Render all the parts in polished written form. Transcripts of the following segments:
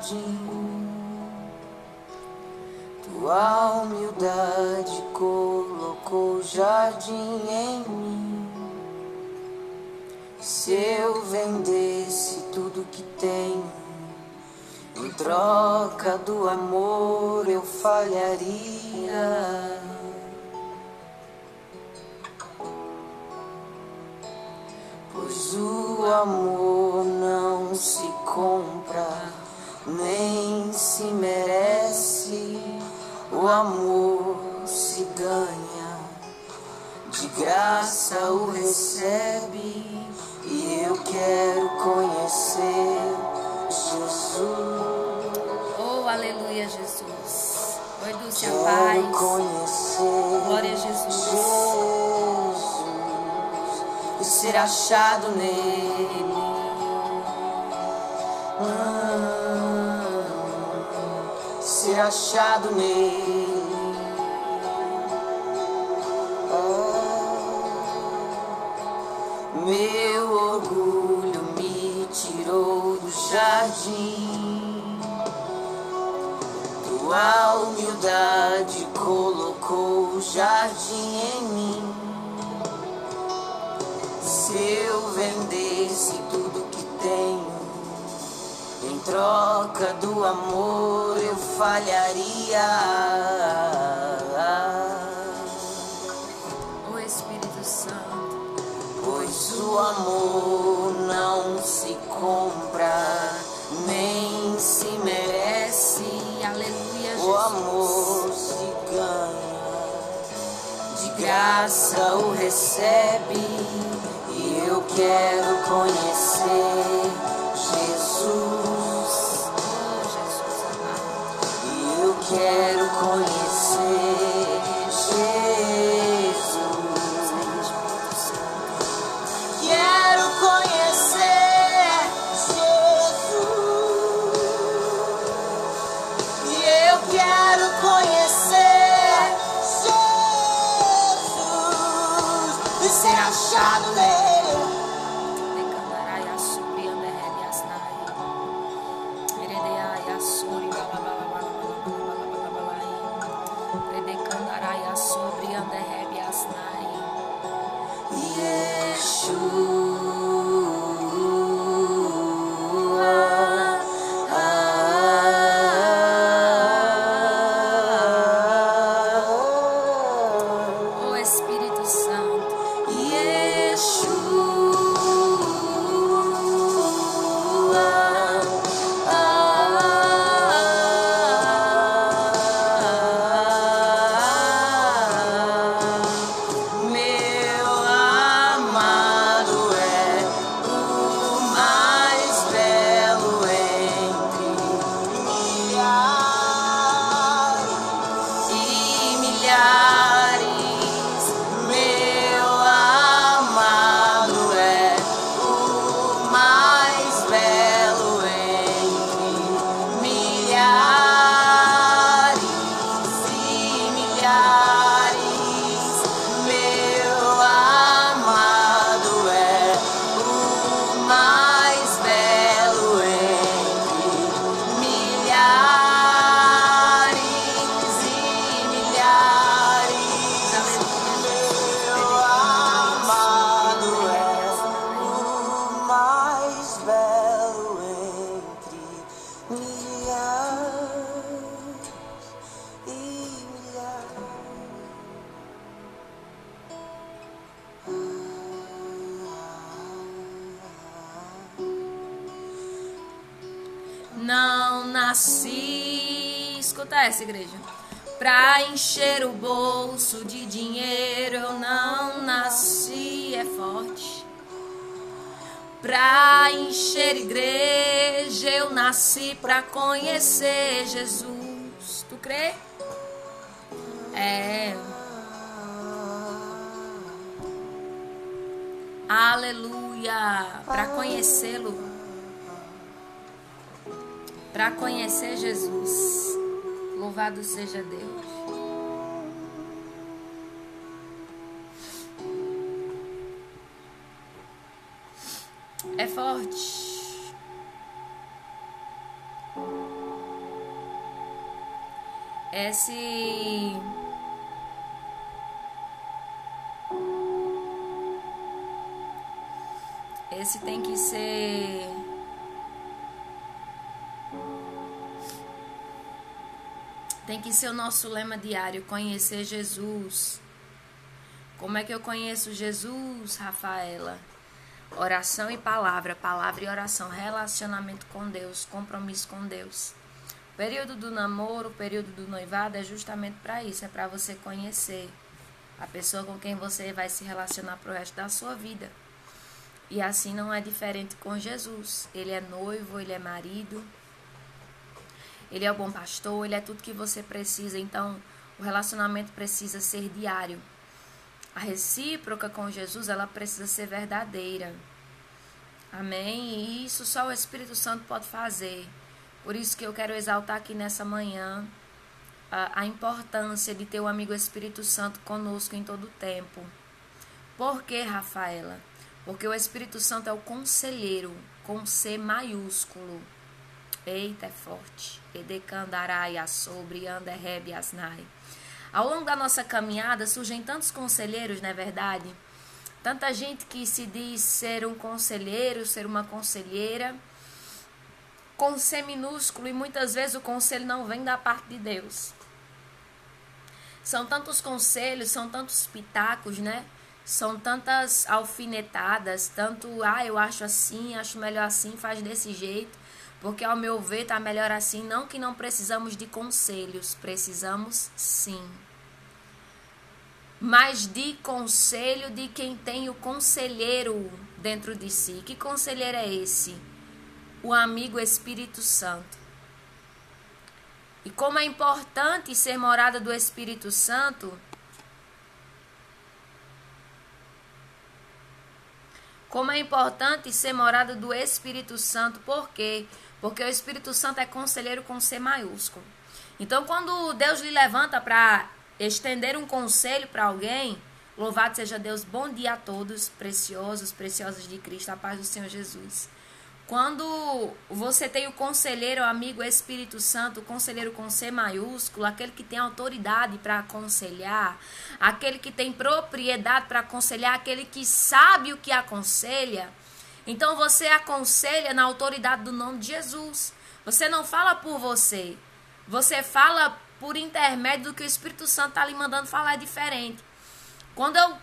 jardim. Tua humildade colocou jardim em mim. Se eu vendesse tudo que tenho, em troca do amor eu falharia. Pois o amor não se compra, nem se merece. O amor se ganha, de graça o recebe. E eu quero conhecer Jesus. Oh, aleluia, Jesus. Oi, Dulce, a Quero paz. conhecer Glória a Jesus. Jesus e ser achado nele. Ser achado nele. Meu orgulho me tirou do jardim. Tua humildade colocou o jardim em mim. Se eu vendesse tudo que tenho, em troca do amor eu falharia. Oh, Espírito Santo. Pois o amor não se compra, nem se merece. Aleluia, O Jesus. amor se ganha, de graça o recebe. E eu quero conhecer Jesus. Oh, Jesus amado. E eu quero conhecer Jesus. Quero conhecer Jesus. E eu quero conhecer Jesus e ser achado nele. Oh, Espírito Santo. Meu amado é o mais belo entre milhares e milhares. Meu amado é o mais belo entre milhares e milhares. Meu amado é o mais belo entre milhares e milhares. Meu amado é o mais belo entre milhares e milhares. Não nasci, escuta essa, igreja, pra encher o bolso de dinheiro. Eu não nasci, é forte, pra encher igreja. Eu nasci pra conhecer Jesus. Tu crê? É. Aleluia, pra conhecê-lo. Para conhecer Jesus. Louvado seja Deus. É forte. Esse tem que ser... Tem que ser o nosso lema diário, conhecer Jesus. Como é que eu conheço Jesus, Rafaela? Oração e palavra, palavra e oração, relacionamento com Deus, compromisso com Deus. O período do namoro, o período do noivado é justamente para isso, é para você conhecer a pessoa com quem você vai se relacionar pro resto da sua vida. E assim não é diferente com Jesus. Ele é noivo, ele é marido, ele é o bom pastor, ele é tudo que você precisa. Então, o relacionamento precisa ser diário. A recíproca com Jesus, ela precisa ser verdadeira. Amém? E isso só o Espírito Santo pode fazer. Por isso que eu quero exaltar aqui nessa manhã a importância de ter o amigo Espírito Santo conosco em todo o tempo. Por que, Rafaela? Porque o Espírito Santo é o conselheiro, com C maiúsculo. Eita, é forte. Edecandarai, sobre, anderrebe, asnai. Ao longo da nossa caminhada surgem tantos conselheiros, não é verdade? Tanta gente que se diz ser um conselheiro, ser uma conselheira, com C minúsculo, e muitas vezes o conselho não vem da parte de Deus. São tantos conselhos, são tantos pitacos, né? São tantas alfinetadas, tanto, eu acho assim, acho melhor assim, faz desse jeito, porque ao meu ver tá melhor assim. Não que não precisamos de conselhos, precisamos sim. Mas de conselho de quem tem o conselheiro dentro de si. Que conselheiro é esse? O amigo Espírito Santo. E como é importante ser morada do Espírito Santo, como é importante ser morada do Espírito Santo, por quê? Porque o Espírito Santo é conselheiro com C maiúsculo. Então, quando Deus lhe levanta para estender um conselho para alguém, louvado seja Deus, bom dia a todos, preciosos, preciosas de Cristo, a paz do Senhor Jesus. Quando você tem o conselheiro, o amigo Espírito Santo, o conselheiro com C maiúsculo, aquele que tem autoridade para aconselhar, aquele que tem propriedade para aconselhar, aquele que sabe o que aconselha, então você aconselha na autoridade do nome de Jesus. Você não fala por você, você fala por intermédio do que o Espírito Santo está lhe mandando falar, é diferente. Quando eu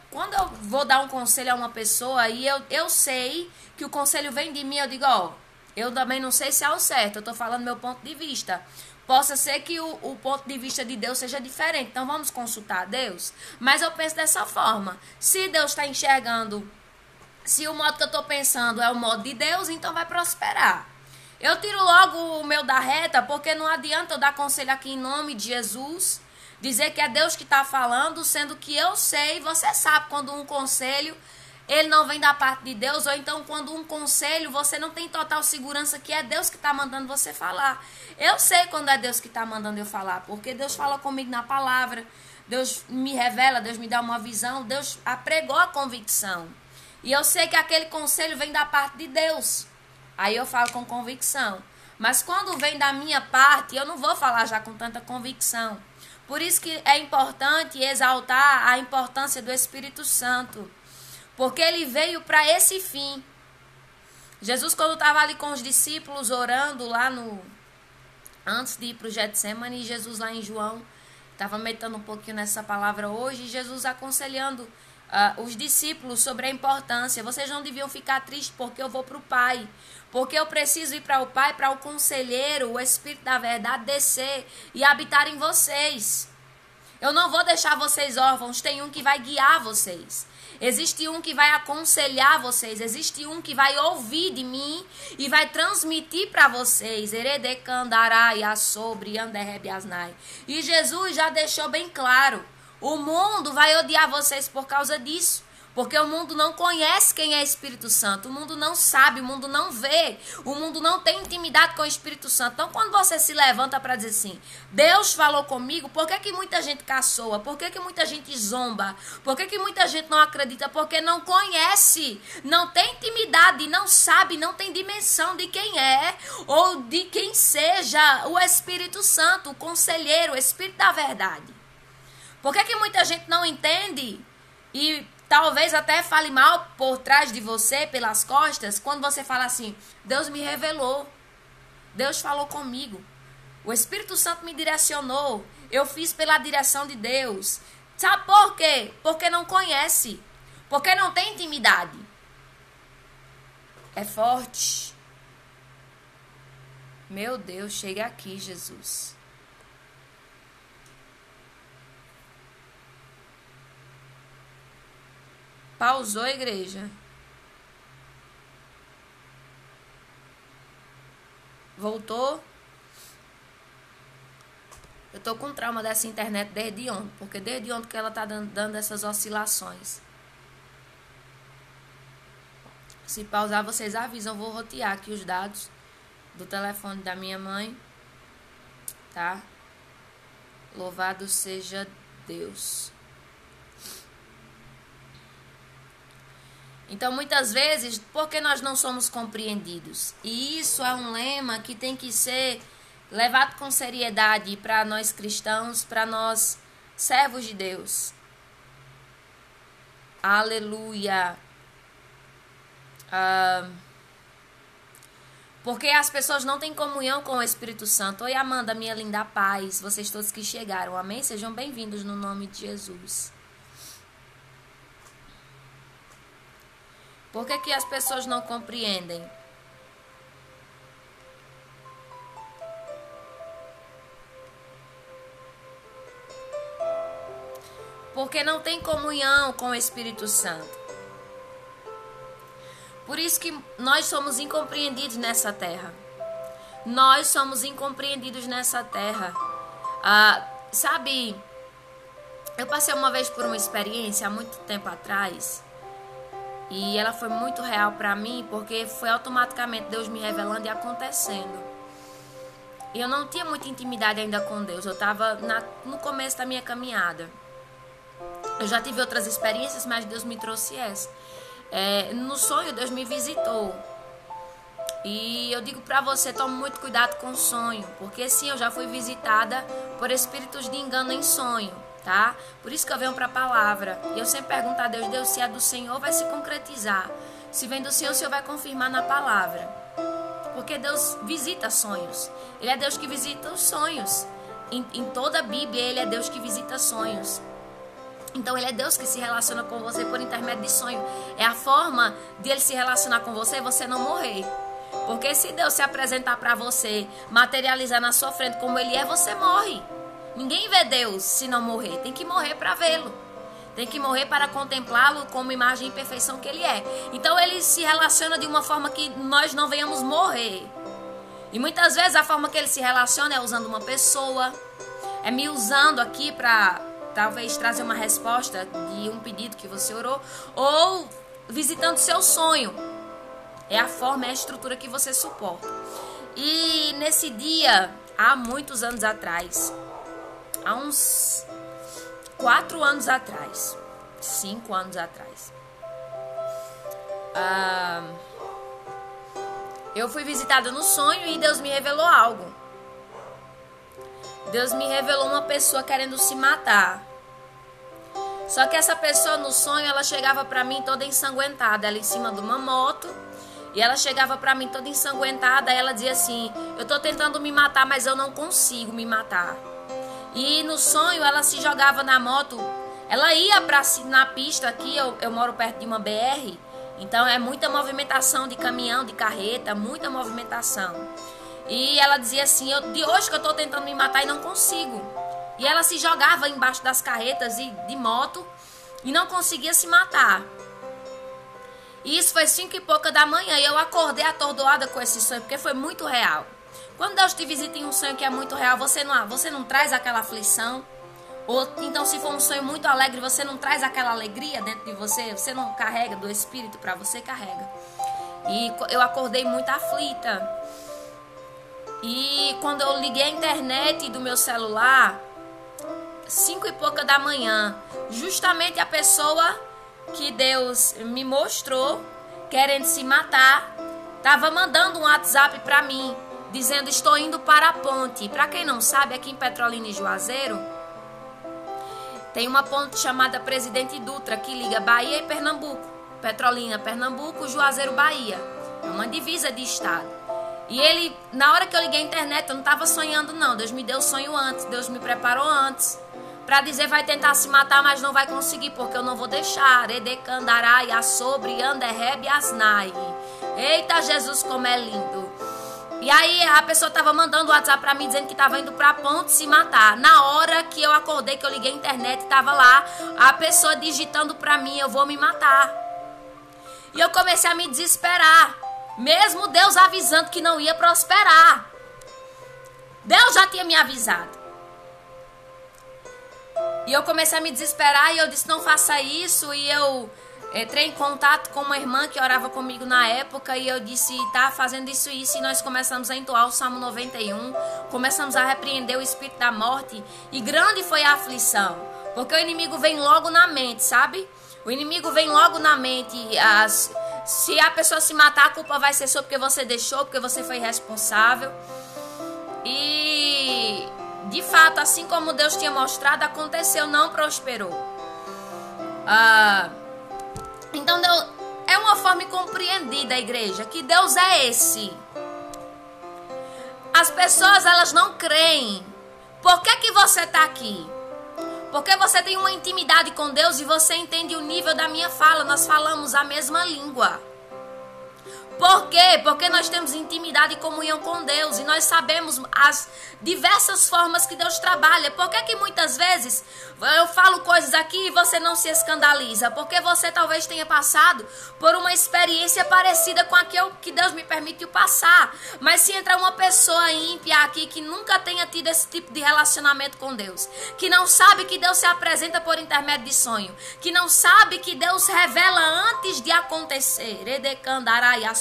vou dar um conselho a uma pessoa e eu sei que o conselho vem de mim, eu digo, eu também não sei se é o certo, eu estou falando meu ponto de vista. Possa ser que o ponto de vista de Deus seja diferente, então vamos consultar a Deus. Mas eu penso dessa forma, se Deus está enxergando, se o modo que eu estou pensando é o modo de Deus, então vai prosperar. Eu tiro logo o meu da reta, porque não adianta eu dar conselho aqui em nome de Jesus, dizer que é Deus que está falando, sendo que eu sei, você sabe quando um conselho, ele não vem da parte de Deus, ou então quando um conselho, você não tem total segurança que é Deus que está mandando você falar. Eu sei quando é Deus que está mandando eu falar, porque Deus fala comigo na palavra, Deus me revela, Deus me dá uma visão, Deus apregou a convicção. E eu sei que aquele conselho vem da parte de Deus. Aí eu falo com convicção. Mas quando vem da minha parte, eu não vou falar já com tanta convicção. Por isso que é importante exaltar a importância do Espírito Santo. Porque ele veio para esse fim. Jesus, quando estava ali com os discípulos orando lá antes de ir para o Getsemane, Jesus lá em João, estava meditando um pouquinho nessa palavra hoje, Jesus aconselhando os discípulos sobre a importância. Vocês não deviam ficar tristes porque eu vou para o Pai. Porque eu preciso ir para o Pai, para o conselheiro, o Espírito da verdade descer e habitar em vocês. Eu não vou deixar vocês órfãos, tem um que vai guiar vocês. Existe um que vai aconselhar vocês, existe um que vai ouvir de mim e vai transmitir para vocês. E Jesus já deixou bem claro, o mundo vai odiar vocês por causa disso. Porque o mundo não conhece quem é Espírito Santo. O mundo não sabe, o mundo não vê. O mundo não tem intimidade com o Espírito Santo. Então, quando você se levanta para dizer assim, Deus falou comigo, por que muita gente caçoa? Por que muita gente zomba? Por que muita gente não acredita? Porque não conhece, não tem intimidade, não sabe, não tem dimensão de quem é ou de quem seja o Espírito Santo, o conselheiro, o Espírito da verdade. Por que muita gente não entende e talvez até fale mal por trás de você, pelas costas, quando você fala assim, Deus me revelou, Deus falou comigo, o Espírito Santo me direcionou, eu fiz pela direção de Deus. Sabe por quê? Porque não conhece, porque não tem intimidade. É forte. Meu Deus, chega aqui, Jesus. Pausou, igreja. Voltou. Eu tô com trauma dessa internet desde ontem, porque desde ontem que ela tá dando essas oscilações. Se pausar, vocês avisam. Eu vou rotear aqui os dados do telefone da minha mãe. Tá? Louvado seja Deus. Então, muitas vezes, porque nós não somos compreendidos? E isso é um lema que tem que ser levado com seriedade para nós cristãos, para nós servos de Deus. Aleluia. Porque as pessoas não têm comunhão com o Espírito Santo. Oi, Amanda, minha linda paz. Vocês todos que chegaram, amém? Sejam bem-vindos no nome de Jesus. Por que as pessoas não compreendem? Porque não tem comunhão com o Espírito Santo. Por isso que nós somos incompreendidos nessa terra. Nós somos incompreendidos nessa terra. Sabe, eu passei uma vez por uma experiência há muito tempo atrás. E ela foi muito real para mim, porque foi automaticamente Deus me revelando e acontecendo. E eu não tinha muita intimidade ainda com Deus. Eu estava no começo da minha caminhada. Eu já tive outras experiências, mas Deus me trouxe essa. No sonho, Deus me visitou. E eu digo para você, tome muito cuidado com o sonho. Porque sim, eu já fui visitada por espíritos de engano em sonho. Tá? Por isso que eu venho para a palavra. E eu sempre pergunto a Deus, Deus, se é do Senhor, vai se concretizar. Se vem do Senhor, o Senhor vai confirmar na palavra. Porque Deus visita sonhos. Ele é Deus que visita os sonhos. Em toda a Bíblia, Ele é Deus que visita sonhos. Então, Ele é Deus que se relaciona com você por intermédio de sonho. É a forma de Ele se relacionar com você, você não morrer. Porque se Deus se apresentar para você, materializar na sua frente como Ele é, você morre. Ninguém vê Deus se não morrer. Tem que morrer para vê-lo. Tem que morrer para contemplá-lo como imagem e perfeição que Ele é. Então, Ele se relaciona de uma forma que nós não venhamos morrer. E muitas vezes a forma que Ele se relaciona é usando uma pessoa. É me usando aqui para talvez trazer uma resposta de um pedido que você orou. Ou visitando seu sonho. É a forma, é a estrutura que você suporta. E nesse dia, há muitos anos atrás... Há uns 4 anos atrás, 5 anos atrás, eu fui visitada no sonho e Deus me revelou algo. Deus me revelou uma pessoa querendo se matar. Só que essa pessoa no sonho, ela chegava pra mim toda ensanguentada, ela em cima de uma moto. E ela chegava pra mim toda ensanguentada, e ela dizia assim, eu tô tentando me matar, mas eu não consigo me matar. E no sonho ela se jogava na moto, ela ia na pista aqui, eu moro perto de uma BR, então é muita movimentação de caminhão, de carreta, muita movimentação. E ela dizia assim, de hoje que eu estou tentando me matar e não consigo. E ela se jogava embaixo das carretas de moto e não conseguia se matar. E isso foi 5 e pouca da manhã e eu acordei atordoada com esse sonho, porque foi muito real. Quando Deus te visita em um sonho que é muito real, você não traz aquela aflição, Ou então, se for um sonho muito alegre, você não traz aquela alegria dentro de você, você não carrega do Espírito para você, carrega. E eu acordei muito aflita. E quando eu liguei a internet do meu celular, 5 e pouca da manhã, justamente a pessoa que Deus me mostrou querendo se matar, estava mandando um WhatsApp para mim, dizendo: estou indo para a ponte. Para quem não sabe, aqui em Petrolina e Juazeiro, tem uma ponte chamada Presidente Dutra, que liga Bahia e Pernambuco. Petrolina, Pernambuco, Juazeiro, Bahia. É uma divisa de estado. E ele, na hora que eu liguei a internet, eu não estava sonhando não. Deus me deu o sonho antes, Deus me preparou antes. Para dizer, vai tentar se matar, mas não vai conseguir, porque eu não vou deixar. Edecandarai, a sobre, anderrebe, asnai. Eita, Jesus, como é lindo. E aí a pessoa estava mandando o WhatsApp para mim, dizendo que estava indo para a ponte se matar. Na hora que eu acordei, que eu liguei a internet, estava lá a pessoa digitando para mim: eu vou me matar. E eu comecei a me desesperar, mesmo Deus avisando que não ia prosperar. Deus já tinha me avisado. E eu comecei a me desesperar e eu disse: não faça isso. E eu entrei em contato com uma irmã que orava comigo na época e eu disse: tá fazendo isso e isso. E nós começamos a entoar o Salmo 91, começamos a repreender o espírito da morte. E grande foi a aflição, porque o inimigo vem logo na mente, sabe? O inimigo vem logo na mente. Se a pessoa se matar, a culpa vai ser sua porque você deixou, porque você foi irresponsável. E de fato, assim como Deus tinha mostrado, aconteceu, não prosperou. Então Deus, é uma forma incompreendida, igreja, que Deus é esse. As pessoas, elas não creem. Por que você está aqui? Porque você tem uma intimidade com Deus e você entende o nível da minha fala. Nós falamos a mesma língua. Por quê? Porque nós temos intimidade e comunhão com Deus e nós sabemos as diversas formas que Deus trabalha. Por que muitas vezes eu falo coisas aqui e você não se escandaliza? Porque você talvez tenha passado por uma experiência parecida com a que Deus me permitiu passar. Mas se entra uma pessoa ímpia aqui que nunca tenha tido esse tipo de relacionamento com Deus, que não sabe que Deus se apresenta por intermédio de sonho, que não sabe que Deus revela antes de acontecer,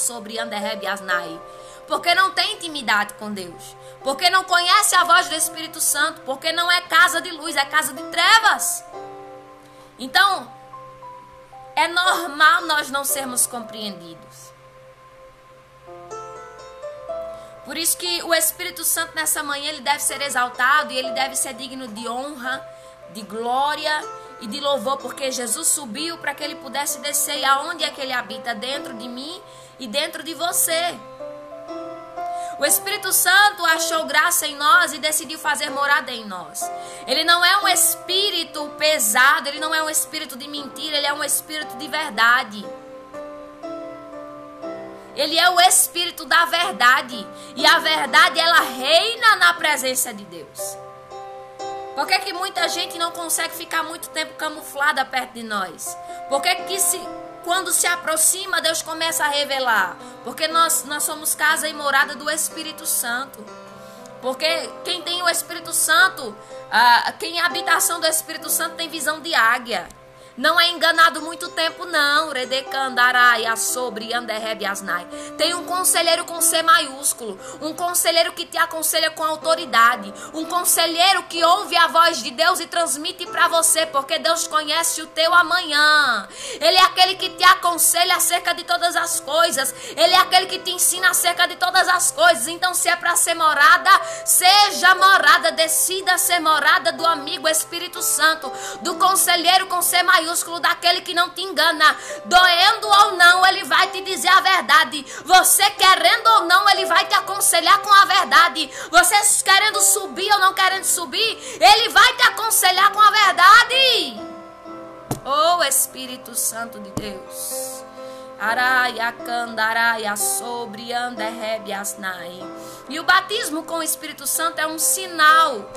sobre anderrebe asnai, porque não tem intimidade com Deus, porque não conhece a voz do Espírito Santo, porque não é casa de luz, é casa de trevas. Então é normal nós não sermos compreendidos. Por isso que o Espírito Santo nessa manhã, ele deve ser exaltado e ele deve ser digno de honra, de glória e de louvor, porque Jesus subiu para que ele pudesse descer. E aonde é que ele habita? Dentro de mim e dentro de você. O Espírito Santo achou graça em nós e decidiu fazer morada em nós. Ele não é um espírito pesado, ele não é um espírito de mentira, ele é um espírito de verdade. Ele é o espírito da verdade. E a verdade, ela reina na presença de Deus. Por que muita gente não consegue ficar muito tempo camuflada perto de nós? Por que quando se aproxima, Deus começa a revelar? Porque nós somos casa e morada do Espírito Santo. Porque quem tem o Espírito Santo, quem é a habitação do Espírito Santo tem visão de águia. Não é enganado muito tempo, não. Tem um conselheiro com C maiúsculo. Um conselheiro que te aconselha com autoridade. Um conselheiro que ouve a voz de Deus e transmite para você, porque Deus conhece o teu amanhã. Ele é aquele que te aconselha acerca de todas as coisas. Ele é aquele que te ensina acerca de todas as coisas. Então, se é para ser morada, seja morada. Decida ser morada do amigo Espírito Santo, do conselheiro com C maiúsculo, daquele que não te engana. Doendo ou não, ele vai te dizer a verdade. Você querendo ou não, ele vai te aconselhar com a verdade. Você querendo subir ou não querendo subir, ele vai te aconselhar com a verdade. Oh, Espírito Santo de Deus. E o batismo com o Espírito Santo é um sinal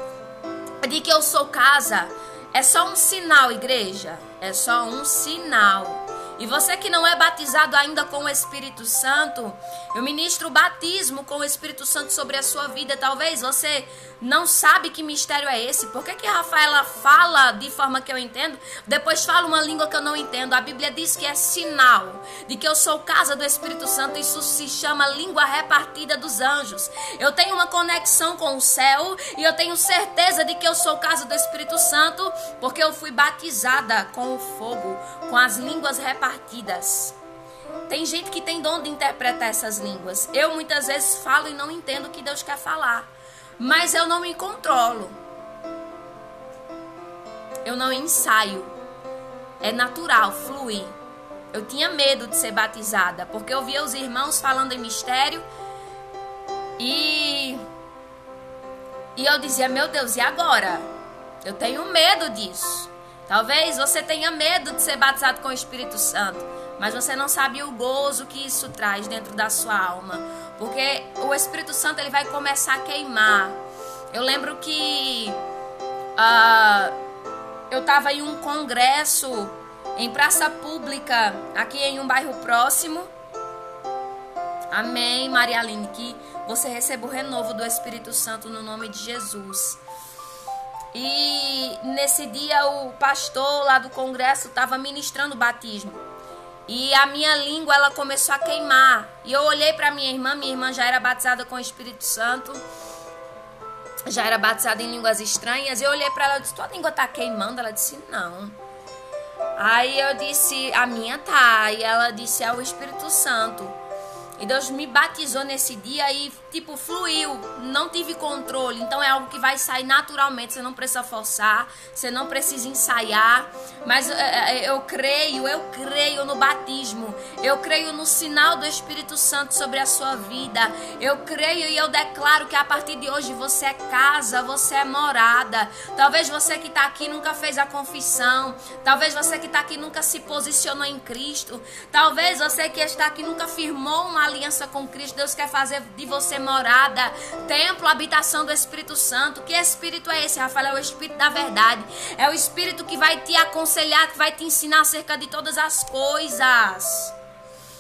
de que eu sou casa. É só um sinal, igreja. É só um sinal. E você que não é batizado ainda com o Espírito Santo, eu ministro o batismo com o Espírito Santo sobre a sua vida. Talvez você não sabe que mistério é esse. Por que Rafaela fala de forma que eu entendo, depois fala uma língua que eu não entendo? A Bíblia diz que é sinal de que eu sou casa do Espírito Santo. Isso se chama língua repartida dos anjos. Eu tenho uma conexão com o céu e eu tenho certeza de que eu sou casa do Espírito Santo, porque eu fui batizada com o fogo, com as línguas repartidas. Tem gente que tem dom de interpretar essas línguas. Eu muitas vezes falo e não entendo o que Deus quer falar. Mas eu não me controlo. Eu não ensaio. É natural, flui. Eu tinha medo de ser batizada, porque eu via os irmãos falando em mistério. E eu dizia, meu Deus, e agora? Eu tenho medo disso. Talvez você tenha medo de ser batizado com o Espírito Santo, mas você não sabe o gozo que isso traz dentro da sua alma. Porque o Espírito Santo ele vai começar a queimar. Eu lembro que eu estava em um congresso em praça pública, aqui em um bairro próximo. Amém, Maria Aline, que você receba o renovo do Espírito Santo no nome de Jesus. E nesse dia o pastor lá do congresso estava ministrando o batismo. E a minha língua ela começou a queimar. E eu olhei para minha irmã já era batizada com o Espírito Santo. Já era batizada em línguas estranhas. E eu olhei para ela e disse, tua língua tá queimando? Ela disse, não. Aí eu disse, a minha tá. E ela disse, é o Espírito Santo. E Deus me batizou nesse dia e, fluiu. Não tive controle. Então é algo que vai sair naturalmente. Você não precisa forçar. Você não precisa ensaiar. Mas eu creio no batismo. Eu creio no sinal do Espírito Santo sobre a sua vida. Eu creio e eu declaro que a partir de hoje você é casa, você é morada. Talvez você que está aqui nunca fez a confissão. Talvez você que está aqui nunca se posicionou em Cristo. Talvez você que está aqui nunca firmou uma aliança com Cristo. Deus quer fazer de você morada, templo, habitação do Espírito Santo. Que Espírito é esse, Rafael? É o Espírito da verdade. É o Espírito que vai te aconselhar, que vai te ensinar acerca de todas as coisas.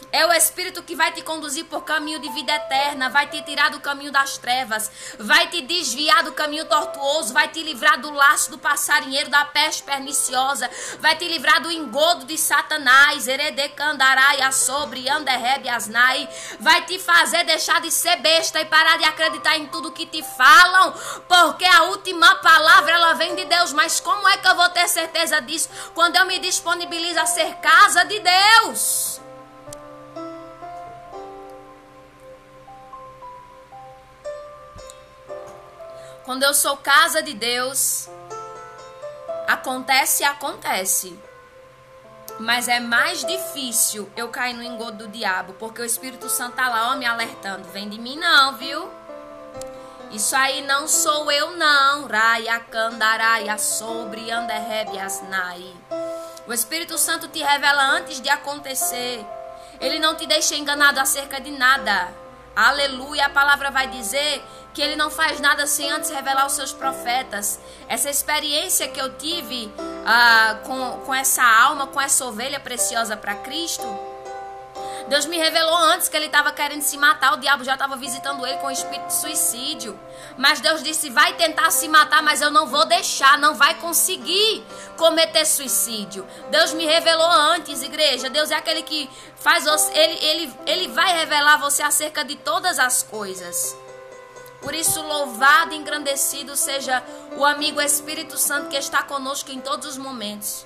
É o Espírito que vai te conduzir por caminho de vida eterna, vai te tirar do caminho das trevas, vai te desviar do caminho tortuoso, vai te livrar do laço do passarinheiro, da peste perniciosa, vai te livrar do engodo de Satanás, eredecandaraia sobre anderrebe asnai, vai te fazer deixar de ser besta e parar de acreditar em tudo que te falam, porque a última palavra ela vem de Deus. Mas como é que eu vou ter certeza disso quando eu me disponibilizo a ser casa de Deus? Quando eu sou casa de Deus, acontece. Mas é mais difícil eu cair no engodo do diabo, porque o Espírito Santo tá lá, ó, me alertando. Vem de mim não, viu? Isso aí não sou eu não. Raia candaraia sobre anderrebe asnai. O Espírito Santo te revela antes de acontecer. Ele não te deixa enganado acerca de nada. Aleluia, a palavra vai dizer que ele não faz nada sem antes revelar os seus profetas. Essa experiência que eu tive com essa alma, com essa ovelha preciosa para Cristo, Deus me revelou antes que ele estava querendo se matar. O diabo já estava visitando ele com o espírito de suicídio. Mas Deus disse, vai tentar se matar, mas eu não vou deixar, não vai conseguir cometer suicídio. Deus me revelou antes, igreja. Deus é aquele que faz você, ele vai revelar você acerca de todas as coisas. Por isso, louvado e engrandecido seja o amigo Espírito Santo que está conosco em todos os momentos.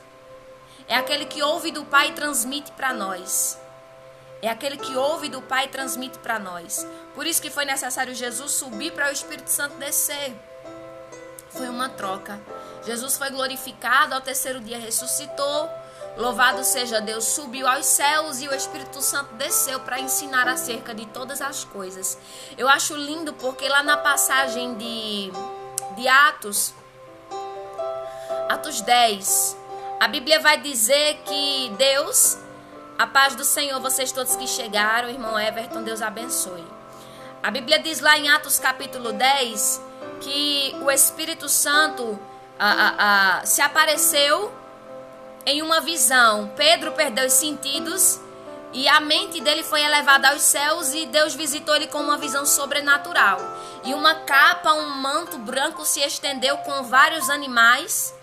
É aquele que ouve do Pai e transmite para nós. É aquele que ouve do Pai e transmite para nós. Por isso que foi necessário Jesus subir para o Espírito Santo descer. Foi uma troca. Jesus foi glorificado, ao terceiro dia ressuscitou. Louvado seja Deus, subiu aos céus e o Espírito Santo desceu para ensinar acerca de todas as coisas. Eu acho lindo porque lá na passagem de Atos 10, a Bíblia vai dizer que Deus, a paz do Senhor, vocês todos que chegaram, irmão Everton, Deus abençoe. A Bíblia diz lá em Atos capítulo 10 que o Espírito Santo se apareceu em uma visão, Pedro perdeu os sentidos e a mente dele foi elevada aos céus e Deus visitou ele com uma visão sobrenatural. E uma capa, um manto branco se estendeu com vários animais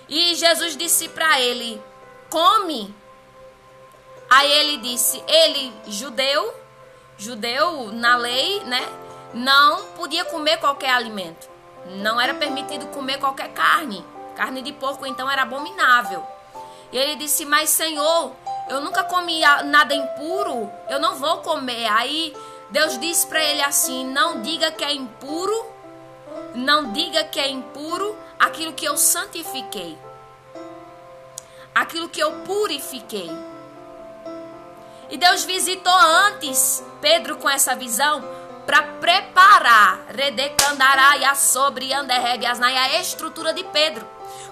e Jesus disse para ele, come. Aí ele disse, ele, judeu na lei, né, não podia comer qualquer alimento. Não era permitido comer qualquer carne. Carne de porco então era abominável. E ele disse, mas Senhor, eu nunca comi nada impuro, eu não vou comer. Aí Deus disse para ele assim, não diga que é impuro, não diga que é impuro aquilo que eu santifiquei, aquilo que eu purifiquei. E Deus visitou antes Pedro com essa visão para preparar a estrutura de Pedro.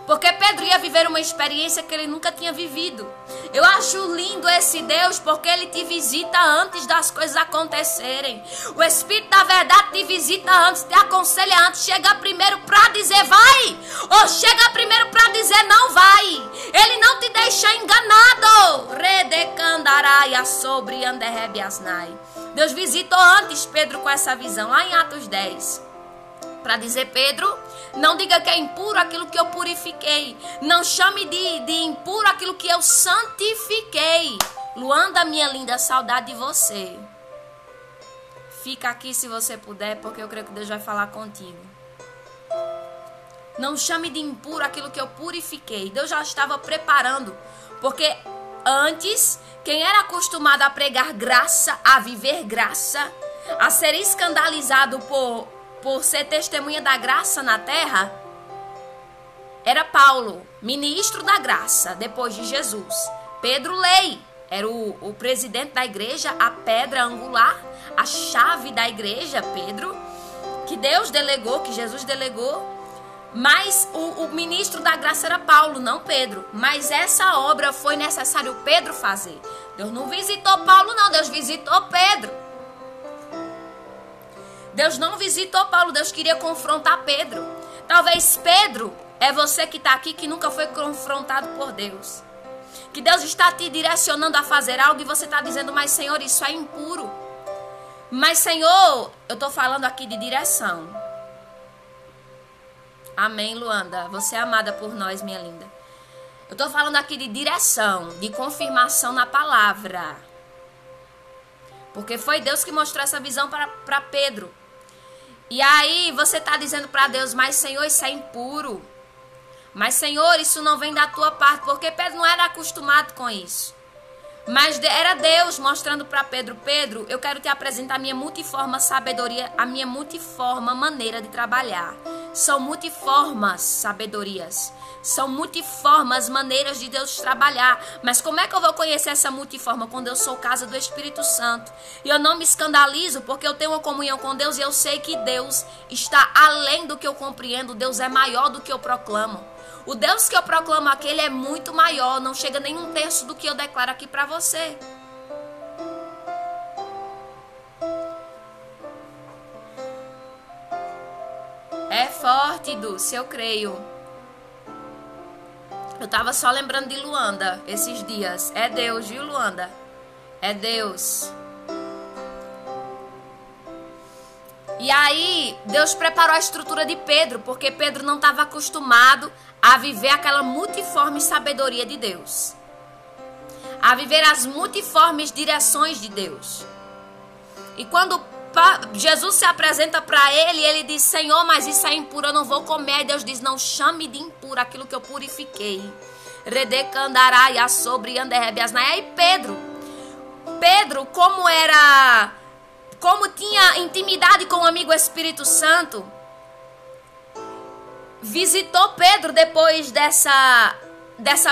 Porque Pedro ia viver uma experiência que ele nunca tinha vivido. Eu acho lindo esse Deus porque ele te visita antes das coisas acontecerem. O Espírito da verdade te visita antes, te aconselha antes. Chega primeiro para dizer vai, ou chega primeiro para dizer não vai. Ele não te deixa enganado. Deus visitou antes Pedro com essa visão, lá em Atos 10. Para dizer, Pedro, não diga que é impuro aquilo que eu purifiquei. Não chame de impuro aquilo que eu santifiquei. Luanda, minha linda, saudade de você. Fica aqui se você puder, porque eu creio que Deus vai falar contigo. Não chame de impuro aquilo que eu purifiquei. Deus já estava preparando. Porque antes, quem era acostumado a pregar graça, a viver graça, a ser escandalizado por ser testemunha da graça na terra, era Paulo, ministro da graça, depois de Jesus. Pedro Lei, era o presidente da igreja, a pedra angular, a chave da igreja, Pedro, que Deus delegou, que Jesus delegou. Mas o ministro da graça era Paulo, não Pedro. Mas essa obra foi necessário Pedro fazer. Deus não visitou Paulo, não, Deus visitou Pedro. Deus não visitou Paulo, Deus queria confrontar Pedro. Talvez Pedro é você que está aqui que nunca foi confrontado por Deus. Que Deus está te direcionando a fazer algo e você está dizendo, mas Senhor, isso é impuro. Mas Senhor, eu estou falando aqui de direção. Amém, Luanda. Você é amada por nós, minha linda. Eu estou falando aqui de direção, de confirmação na palavra. Porque foi Deus que mostrou essa visão para Pedro. E aí você está dizendo para Deus, mas Senhor, isso é impuro. Mas Senhor, isso não vem da tua parte. Porque Pedro não era acostumado com isso. Mas era Deus mostrando para Pedro, Pedro, eu quero te apresentar a minha multiforme sabedoria, a minha multiforme maneira de trabalhar. São multiformes sabedorias. São multiformes maneiras de Deus trabalhar. Mas como é que eu vou conhecer essa multiforma? Quando eu sou casa do Espírito Santo. E eu não me escandalizo porque eu tenho uma comunhão com Deus e eu sei que Deus está além do que eu compreendo. Deus é maior do que eu proclamo. O Deus que eu proclamo aqui, ele é muito maior. Não chega nem um terço do que eu declaro aqui para você. É forte, Dulce, eu creio. Eu tava só lembrando de Luanda esses dias. É Deus, viu, Luanda? É Deus. E aí, Deus preparou a estrutura de Pedro, porque Pedro não estava acostumado a viver aquela multiforme sabedoria de Deus. A viver as multiformes direções de Deus. E quando Jesus se apresenta para ele, ele diz, Senhor, mas isso é impuro, eu não vou comer. Aí Deus diz, não chame de impuro aquilo que eu purifiquei. Redecandaraia sobre anderrebias. Aí Pedro, como tinha intimidade com o amigo Espírito Santo, visitou Pedro depois dessa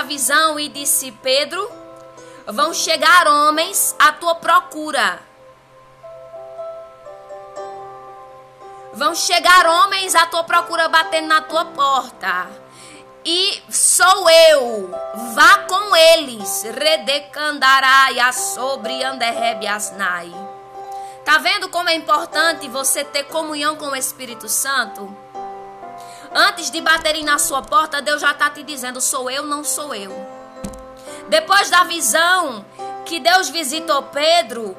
visão e disse, Pedro, vão chegar homens à tua procura. Vão chegar homens à tua procura batendo na tua porta. E sou eu. Vá com eles. Redecandaraia sobre anderrebiasnai. Tá vendo como é importante você ter comunhão com o Espírito Santo? Antes de baterem na sua porta, Deus já está te dizendo, sou eu, não sou eu. Depois da visão que Deus visitou Pedro,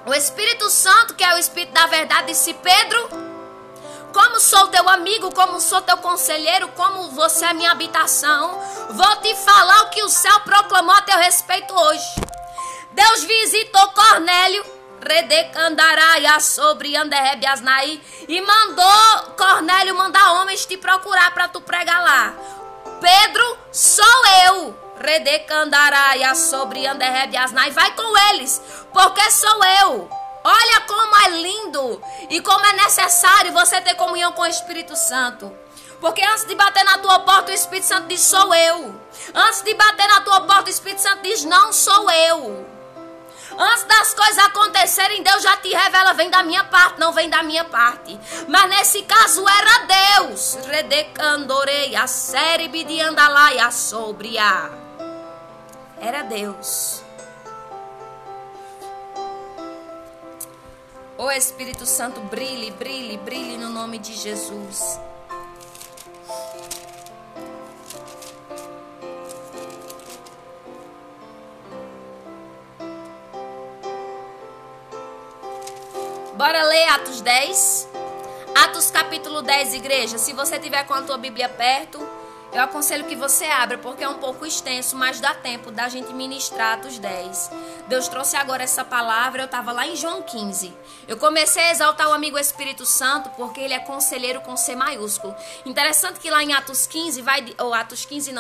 o Espírito Santo, que é o Espírito da verdade, disse: Pedro, como sou teu amigo, como sou teu conselheiro, como você é minha habitação, vou te falar o que o céu proclamou a teu respeito hoje. Deus visitou Cornélio, e mandou Cornélio mandar homens te procurar para tu pregar lá. Pedro, sou eu. Vai com eles, porque sou eu. Olha como é lindo e como é necessário você ter comunhão com o Espírito Santo. Porque antes de bater na tua porta, o Espírito Santo diz: sou eu. Antes de bater na tua porta, o Espírito Santo diz: não sou eu. Antes das coisas acontecerem, Deus já te revela: vem da minha parte, não vem da minha parte. Mas nesse caso era Deus. Era Deus. O Espírito Santo, brilhe, brilhe, brilhe no nome de Jesus. Bora ler Atos 10. Atos capítulo 10, igreja. Se você tiver com a tua Bíblia perto, eu aconselho que você abra, porque é um pouco extenso, mas dá tempo da gente ministrar Atos 10. Deus trouxe agora essa palavra, eu estava lá em João 15. Eu comecei a exaltar o amigo Espírito Santo, porque ele é conselheiro com C maiúsculo. Interessante que lá em Atos 15,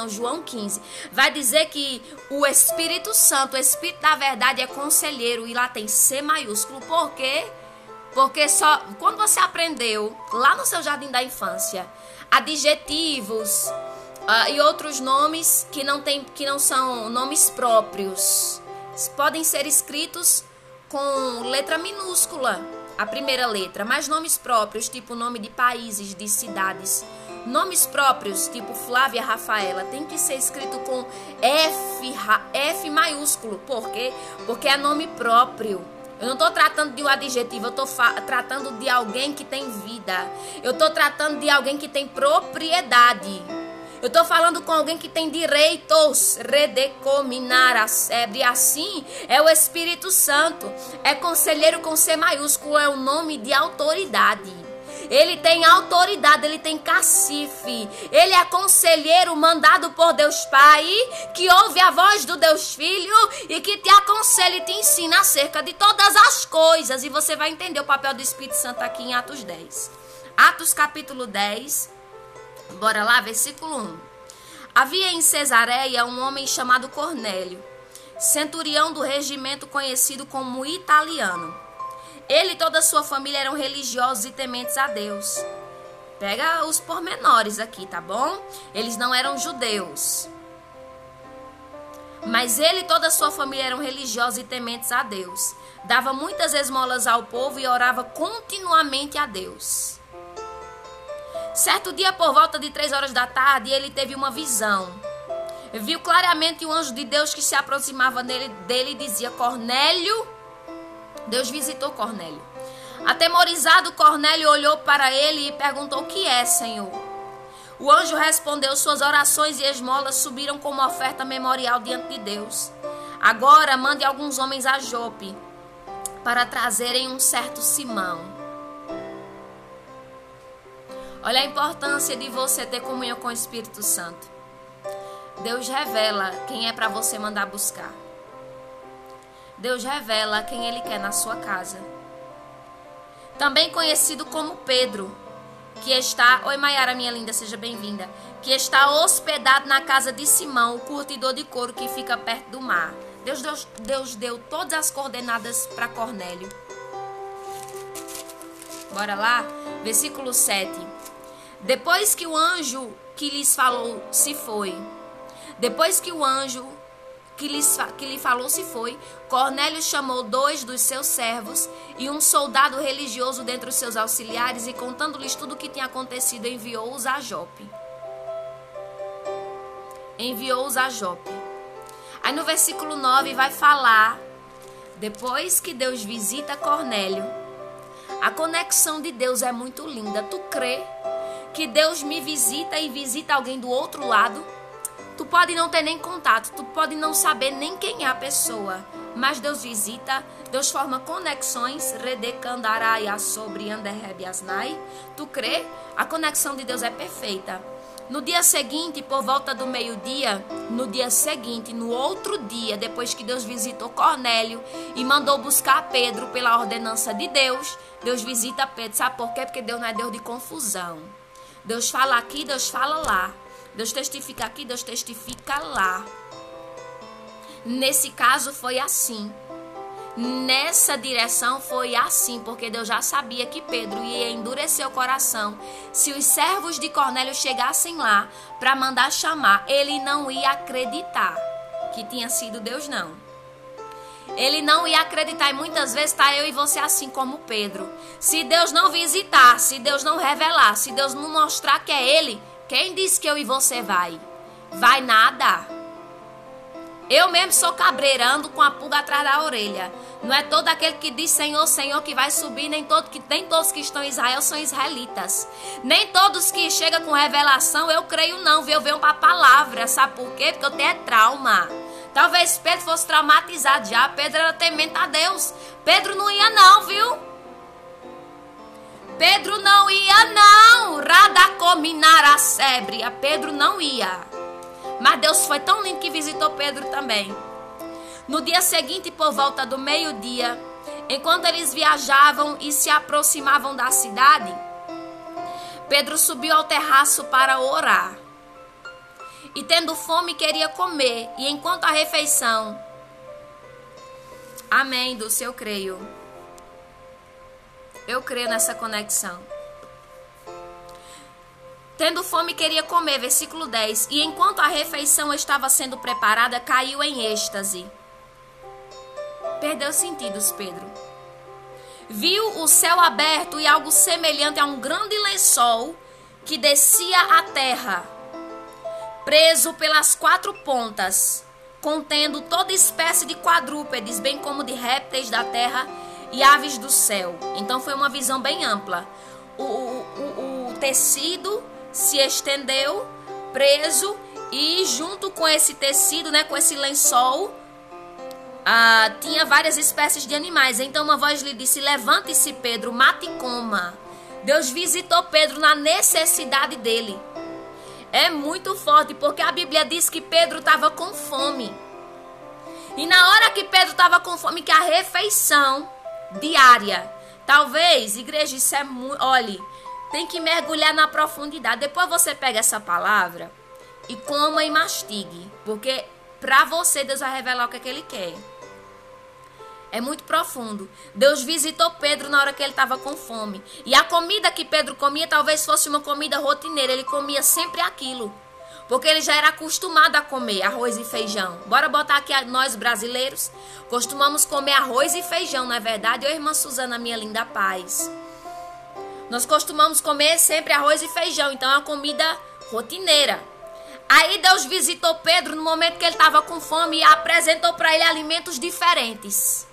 João 15, vai dizer que o Espírito Santo, o Espírito da verdade é conselheiro, e lá tem C maiúsculo. Por quê? Porque só quando você aprendeu lá no seu jardim da infância adjetivos e outros nomes que não são nomes próprios, podem ser escritos com letra minúscula, a primeira letra, mas nomes próprios, tipo nome de países, de cidades, nomes próprios, tipo Flávia Rafaela, tem que ser escrito com F maiúsculo. Por quê? Porque é nome próprio. Eu não estou tratando de um adjetivo, eu estou tratando de alguém que tem vida. Eu estou tratando de alguém que tem propriedade. Eu estou falando com alguém que tem direitos. Redecominar a sebre. Assim é o Espírito Santo. É conselheiro com C maiúsculo, é o nome de autoridade. Ele tem autoridade, ele tem cacife. Ele é conselheiro mandado por Deus Pai, que ouve a voz do Deus Filho e que te aconselha e te ensina acerca de todas as coisas. E você vai entender o papel do Espírito Santo aqui em Atos 10. Atos capítulo 10, bora lá, versículo 1. Havia em Cesareia um homem chamado Cornélio, centurião do regimento conhecido como italiano. Ele e toda a sua família eram religiosos e tementes a Deus. Pega os pormenores aqui, tá bom? Eles não eram judeus. Mas ele e toda a sua família eram religiosos e tementes a Deus. Dava muitas esmolas ao povo e orava continuamente a Deus. Certo dia, por volta de 3 horas da tarde, ele teve uma visão. Viu claramente o anjo de Deus que se aproximava dele e dizia: Cornélio. Deus visitou Cornélio. Atemorizado, Cornélio olhou para ele e perguntou: o que é, Senhor? O anjo respondeu: suas orações e esmolas subiram como oferta memorial diante de Deus. Agora mande alguns homens a Jope para trazerem um certo Simão. Olha a importância de você ter comunhão com o Espírito Santo. Deus revela quem é para você mandar buscar. Deus revela quem Ele quer na sua casa. Também conhecido como Pedro, que está... Oi, Maiara, minha linda, seja bem-vinda. Que está hospedado na casa de Simão, o curtidor de couro que fica perto do mar. Deus deu todas as coordenadas para Cornélio. Bora lá? Versículo 7. Depois que o anjo que lhes falou se foi... Depois que o anjo que lhe falou se foi, Cornélio chamou 2 dos seus servos e um soldado religioso dentre os seus auxiliares e, contando-lhes tudo o que tinha acontecido, enviou-os a Jope. Aí no versículo 9 vai falar, depois que Deus visita Cornélio, a conexão de Deus é muito linda. Tu crê que Deus me visita e visita alguém do outro lado? Tu pode não ter nem contato, tu pode não saber nem quem é a pessoa, mas Deus visita, Deus forma conexões. Tu crê? A conexão de Deus é perfeita. No dia seguinte, por volta do meio-dia, no outro dia, depois que Deus visitou Cornélio e mandou buscar Pedro pela ordenança de Deus, Deus visita Pedro. Sabe por quê? Porque Deus não é Deus de confusão. Deus fala aqui, Deus fala lá. Deus testifica aqui, Deus testifica lá. Nesse caso foi assim. Nessa direção foi assim, porque Deus já sabia que Pedro ia endurecer o coração. Se os servos de Cornélio chegassem lá para mandar chamar, ele não ia acreditar que tinha sido Deus, não. Ele não ia acreditar, e muitas vezes está eu e você assim como Pedro. Se Deus não visitar, se Deus não revelar, se Deus não mostrar que é Ele, quem disse que eu e você vai? Vai nada. Eu mesmo sou cabreirando com a pulga atrás da orelha. Não é todo aquele que diz Senhor, Senhor que vai subir, nem todos que estão em Israel são israelitas. Nem todos que chegam com revelação eu creio não, viu? Eu venho para a palavra, sabe por quê? Porque eu tenho trauma. Talvez Pedro fosse traumatizado já, Pedro era temente a Deus. Pedro não ia não, viu? Pedro não ia não, Radacominara Sébria, Pedro não ia. Mas Deus foi tão lindo que visitou Pedro também. No dia seguinte, por volta do meio-dia, enquanto eles viajavam e se aproximavam da cidade, Pedro subiu ao terraço para orar. E tendo fome, queria comer. E enquanto a refeição... Amém, Dulce, eu creio. Eu creio nessa conexão. Tendo fome, queria comer, versículo 10. E enquanto a refeição estava sendo preparada, caiu em êxtase. Perdeu sentidos, Pedro. Viu o céu aberto e algo semelhante a um grande lençol que descia à terra, preso pelas 4 pontas, contendo toda espécie de quadrúpedes, bem como de répteis da terra e aves do céu. Então foi uma visão bem ampla. O tecido se estendeu, preso, e junto com esse tecido, né, com esse lençol, tinha várias espécies de animais. Então uma voz lhe disse: levante-se, Pedro, mate e coma. Deus visitou Pedro na necessidade dele. É muito forte, porque a Bíblia diz que Pedro estava com fome. E na hora que Pedro estava com fome, que a refeição diária, talvez, igreja, isso é muito... Olhe, tem que mergulhar na profundidade. Depois você pega essa palavra e coma e mastigue. Porque para você Deus vai revelar o que é que Ele quer. É muito profundo. Deus visitou Pedro na hora que ele estava com fome. E a comida que Pedro comia talvez fosse uma comida rotineira. Ele comia sempre aquilo. Porque ele já era acostumado a comer arroz e feijão. Bora botar aqui nós brasileiros. Costumamos comer arroz e feijão, não é verdade? Ô, irmã Suzana, minha linda paz. Nós costumamos comer sempre arroz e feijão. Então é uma comida rotineira. Aí Deus visitou Pedro no momento que ele estava com fome e apresentou para ele alimentos diferentes.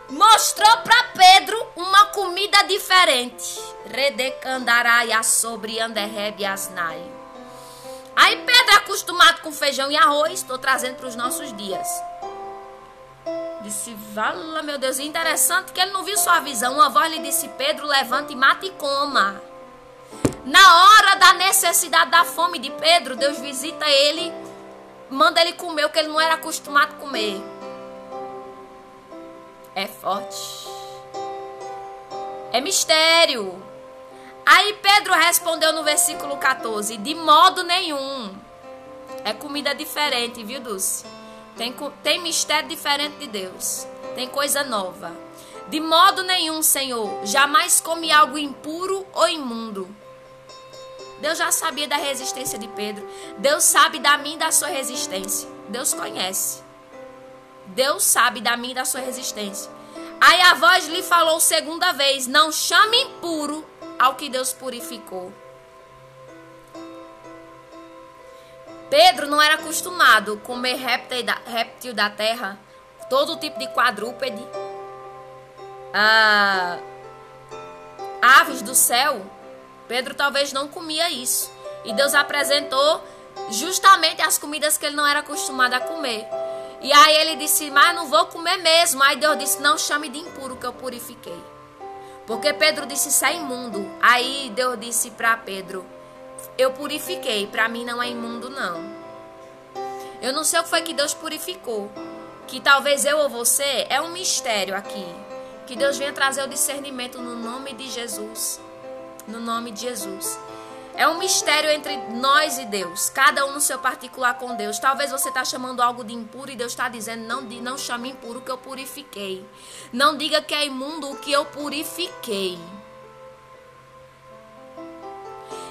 Mostrou para Pedro uma comida diferente. Redecandaraia sobre anderrebiasnai. Aí Pedro, acostumado com feijão e arroz, estou trazendo para os nossos dias. Disse, vala meu Deus, interessante que ele não viu sua visão. Uma voz lhe disse: Pedro, levante, mate e coma. Na hora da necessidade, da fome de Pedro, Deus visita ele, manda ele comer o que ele não era acostumado a comer. É forte. É mistério. Aí Pedro respondeu no versículo 14: de modo nenhum. É comida diferente, viu, Dulce? Tem mistério diferente de Deus. Tem coisa nova. De modo nenhum, Senhor, jamais come algo impuro ou imundo. Deus já sabia da resistência de Pedro. Deus sabe da minha e da sua resistência. Deus conhece. Deus sabe da minha e da sua resistência. Aí a voz lhe falou segunda vez: não chame impuro ao que Deus purificou. Pedro não era acostumado a comer réptil da terra, todo tipo de quadrúpede, aves do céu. Pedro talvez não comia isso. E Deus apresentou justamente as comidas que ele não era acostumado a comer. E aí ele disse, mas não vou comer mesmo. Aí Deus disse, não chame de impuro que eu purifiquei. Porque Pedro disse, isso é imundo. Aí Deus disse para Pedro, eu purifiquei, para mim não é imundo não. Eu não sei o que foi que Deus purificou. Que talvez eu ou você, é um mistério aqui. Que Deus venha trazer o discernimento no nome de Jesus. No nome de Jesus. É um mistério entre nós e Deus. Cada um no seu particular com Deus. Talvez você está chamando algo de impuro e Deus está dizendo, não chame impuro o que eu purifiquei. Não diga que é imundo o que eu purifiquei.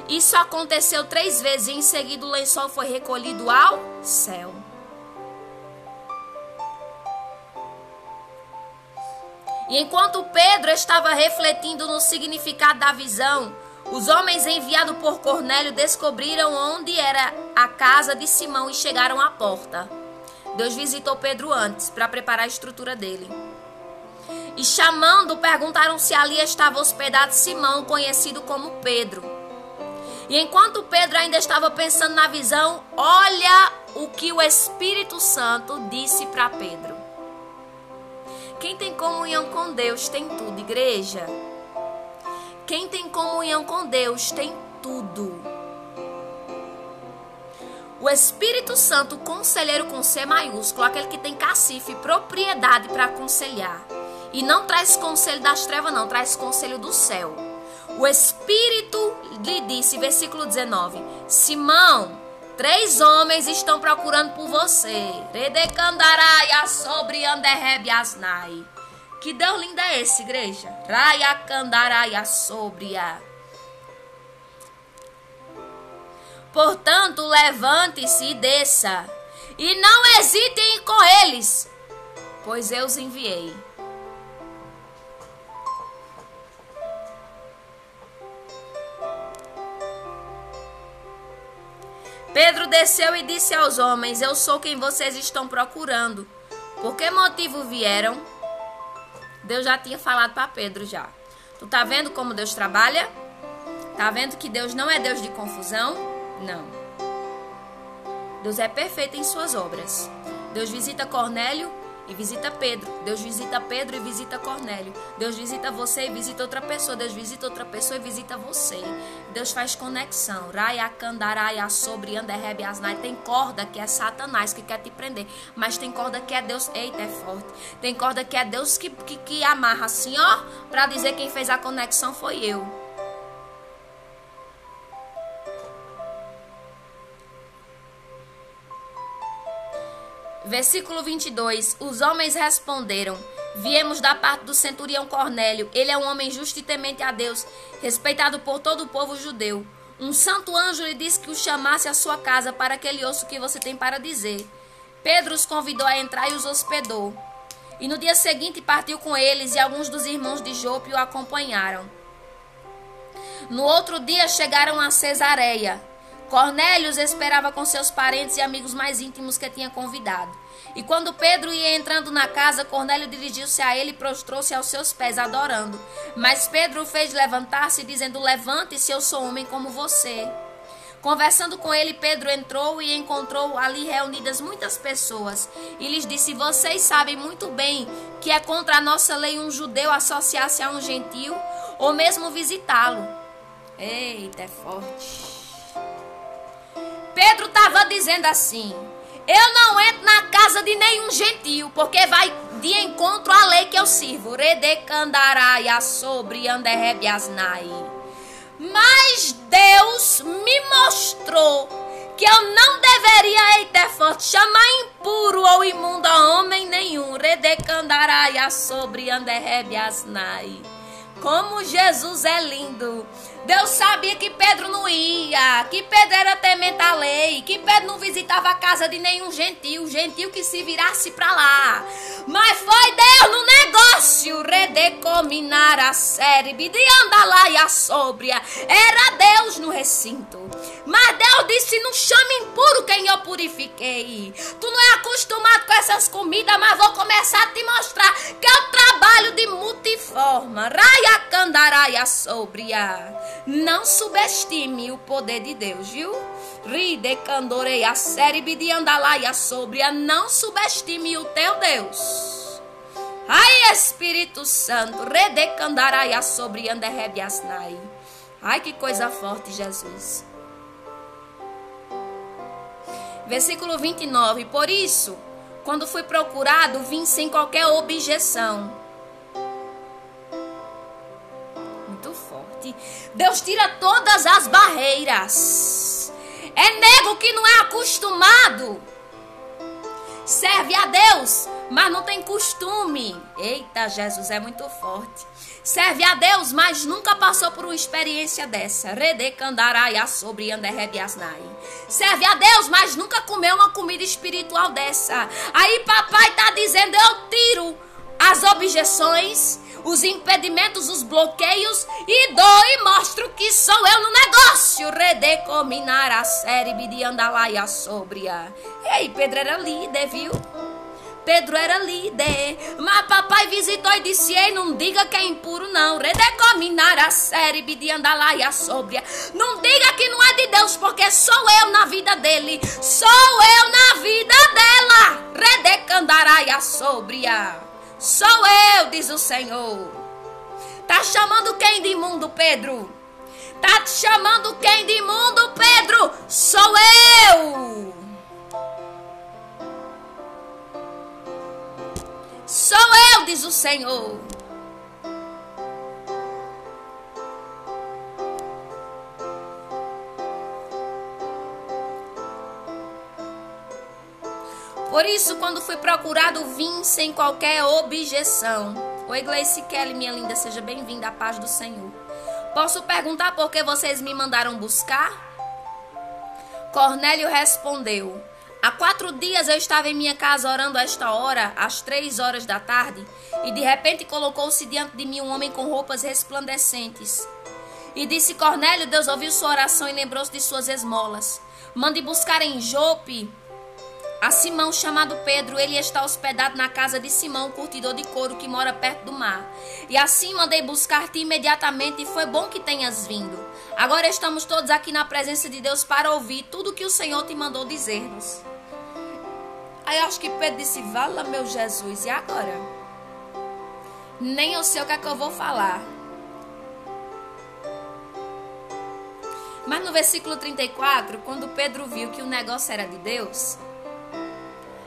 Isso aconteceu 3 vezes e em seguida o lençol foi recolhido ao céu. E enquanto Pedro estava refletindo no significado da visão, os homens enviados por Cornélio descobriram onde era a casa de Simão e chegaram à porta. Deus visitou Pedro antes para preparar a estrutura dele. E chamando, perguntaram se ali estava hospedado Simão, conhecido como Pedro. E enquanto Pedro ainda estava pensando na visão, olha o que o Espírito Santo disse para Pedro. Quem tem comunhão com Deus tem tudo, igreja. Quem tem comunhão com Deus tem tudo. O Espírito Santo, conselheiro com C maiúsculo, aquele que tem cacife, propriedade para aconselhar. E não traz conselho das trevas, não, traz conselho do céu. O Espírito lhe disse, versículo 19, Simão, 3 homens estão procurando por você. Redecandaraia sobre anderrebiasnai. Que Deus lindo é esse, igreja? Raia candaraia sobre a. Portanto, levante-se e desça. E não hesite em ir com eles, pois eu os enviei. Pedro desceu e disse aos homens, eu sou quem vocês estão procurando. Por que motivo vieram? Deus já tinha falado para Pedro já. Tu tá vendo como Deus trabalha? Tá vendo que Deus não é Deus de confusão? Não. Deus é perfeito em suas obras. Deus visita Cornélio e visita Pedro. Deus visita Pedro e visita Cornélio. Deus visita você e visita outra pessoa. Deus visita outra pessoa e visita você. Deus faz conexão. Raia candaraia sobre anderrebiasnai. Tem corda que é Satanás que quer te prender. Mas tem corda que é Deus. Eita, é forte. Tem corda que é Deus que amarra assim, ó. Pra dizer quem fez a conexão foi eu. Versículo 22. Os homens responderam, viemos da parte do centurião Cornélio. Ele é um homem justo e temente a Deus, respeitado por todo o povo judeu. Um santo anjo lhe disse que o chamasse à sua casa para que ele ouça o que você tem para dizer. Pedro os convidou a entrar e os hospedou. E no dia seguinte partiu com eles e alguns dos irmãos de Jope o acompanharam. No outro dia chegaram a Cesareia. Cornélio os esperava com seus parentes e amigos mais íntimos que tinha convidado. E quando Pedro ia entrando na casa, Cornélio dirigiu-se a ele e prostrou-se aos seus pés, adorando. Mas Pedro o fez levantar-se, dizendo, levante-se, eu sou homem como você. Conversando com ele, Pedro entrou e encontrou ali reunidas muitas pessoas. E lhes disse, vocês sabem muito bem que é contra a nossa lei um judeu associar-se a um gentil, ou mesmo visitá-lo. Eita, é forte. Pedro estava dizendo assim, eu não entro na casa de nenhum gentil, porque vai de encontro à lei que eu sirvo. Redecandaraia sobre anderrebiasnai. Mas Deus me mostrou que eu não deveria, eita, é forte, chamar impuro ou imundo a homem nenhum. Redecandaraia sobre anderrebiasnai. Como Jesus é lindo. Deus sabia que Pedro não ia, que Pedro era temente à lei, que Pedro não visitava a casa de nenhum gentil que se virasse para lá. Mas foi Deus no negócio. redecominar a série, de andar lá e a sóbria. Era Deus no recinto. Mas Deus disse: não chame impuro quem eu purifiquei. Tu não é acostumado com essas comidas, mas vou começar a te mostrar que é o trabalho de multiforma. Raia candaraia sóbria. Não subestime o poder de Deus, viu? Ride candorei a série de andalaia sóbria. Não subestime o teu Deus. Ai, Espírito Santo, redecandarai a sobre anderrebiasnai. Ai, que coisa forte, Jesus. Versículo 29. Por isso, quando fui procurado, vim sem qualquer objeção. Muito forte. Deus tira todas as barreiras. É nego que não é acostumado. Serve a Deus, mas não tem costume. Eita, Jesus, é muito forte. Serve a Deus, mas nunca passou por uma experiência dessa. Redecandarai sobre anderrebiasnai. Serve a Deus, mas nunca comeu uma comida espiritual dessa. Aí papai tá dizendo: eu tiro as objeções, os impedimentos, os bloqueios e dou e mostro que sou eu no negócio. Redecominar a série de andalaia sóbria. Ei, Pedro era líder, viu? Pedro era líder, mas papai visitou e disse: ei, não diga que é impuro não. Redecominar a série de andalaia sóbria. Não diga que não é de Deus, porque sou eu na vida dele, sou eu na vida dela. Redecandaraia sóbria. Sou eu, diz o Senhor. Tá chamando quem de imundo, Pedro? Tá te chamando quem de imundo, Pedro? Sou eu. Sou eu, diz o Senhor. Por isso, quando fui procurado, vim sem qualquer objeção. Oi, Gleice Kelly, minha linda, seja bem-vinda à paz do Senhor. Posso perguntar por que vocês me mandaram buscar? Cornélio respondeu: há 4 dias eu estava em minha casa orando a esta hora, às 3 horas da tarde, e de repente colocou-se diante de mim um homem com roupas resplandecentes. E disse: Cornélio, Deus ouviu sua oração e lembrou-se de suas esmolas. Mande buscar em Jope a Simão, chamado Pedro. Ele está hospedado na casa de Simão, curtidor de couro, que mora perto do mar. E assim mandei buscar-te imediatamente, e foi bom que tenhas vindo. Agora estamos todos aqui na presença de Deus para ouvir tudo o que o Senhor te mandou dizer-nos. Aí eu acho que Pedro disse: vala meu Jesus, e agora? Nem eu sei o que é que eu vou falar. Mas no versículo 34, quando Pedro viu que o negócio era de Deus,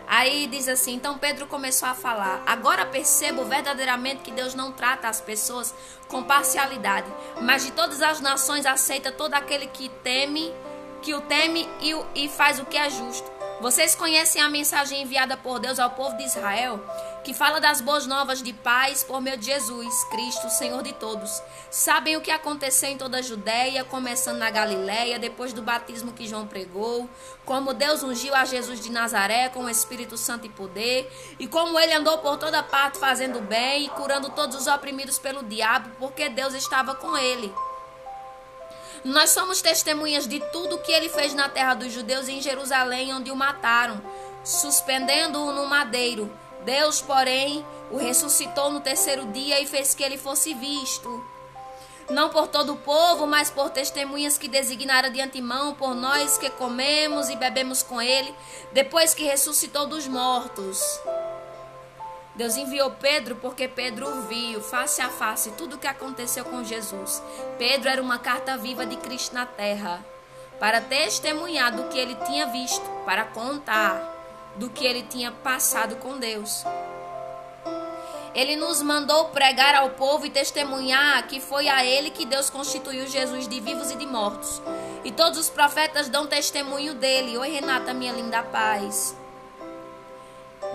aí diz assim: então Pedro começou a falar: agora percebo verdadeiramente que Deus não trata as pessoas com parcialidade, mas de todas as nações aceita todo aquele que o teme e faz o que é justo. Vocês conhecem a mensagem enviada por Deus ao povo de Israel, que fala das boas novas de paz por meio de Jesus Cristo, Senhor de todos. Sabem o que aconteceu em toda a Judéia, começando na Galileia, depois do batismo que João pregou, como Deus ungiu a Jesus de Nazaré com o Espírito Santo e poder, e como ele andou por toda parte fazendo bem e curando todos os oprimidos pelo diabo, porque Deus estava com ele. Nós somos testemunhas de tudo o que ele fez na terra dos judeus e em Jerusalém, onde o mataram, suspendendo-o no madeiro. Deus, porém, o ressuscitou no 3º dia e fez que ele fosse visto. Não por todo o povo, mas por testemunhas que designaram de antemão, por nós que comemos e bebemos com ele, depois que ressuscitou dos mortos. Deus enviou Pedro porque Pedro viu face a face tudo o que aconteceu com Jesus. Pedro era uma carta viva de Cristo na terra, para testemunhar do que ele tinha visto, para contar do que ele tinha passado com Deus. Ele nos mandou pregar ao povo e testemunhar que foi a ele que Deus constituiu Jesus de vivos e de mortos. E todos os profetas dão testemunho dele. Oi, Renata, minha linda, paz.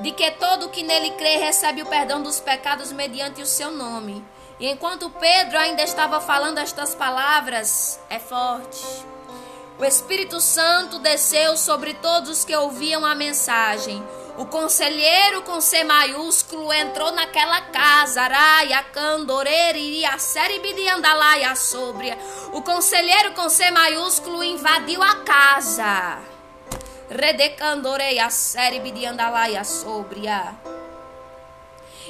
De que todo que nele crê recebe o perdão dos pecados mediante o seu nome. E enquanto Pedro ainda estava falando estas palavras, é forte, o Espírito Santo desceu sobre todos os que ouviam a mensagem. O conselheiro com C maiúsculo entrou naquela casa. Araia, candoreira, seribidiandalaia sóbria. O conselheiro com C maiúsculo invadiu a casa. Redecandoreia, seribidiandalaia sóbria.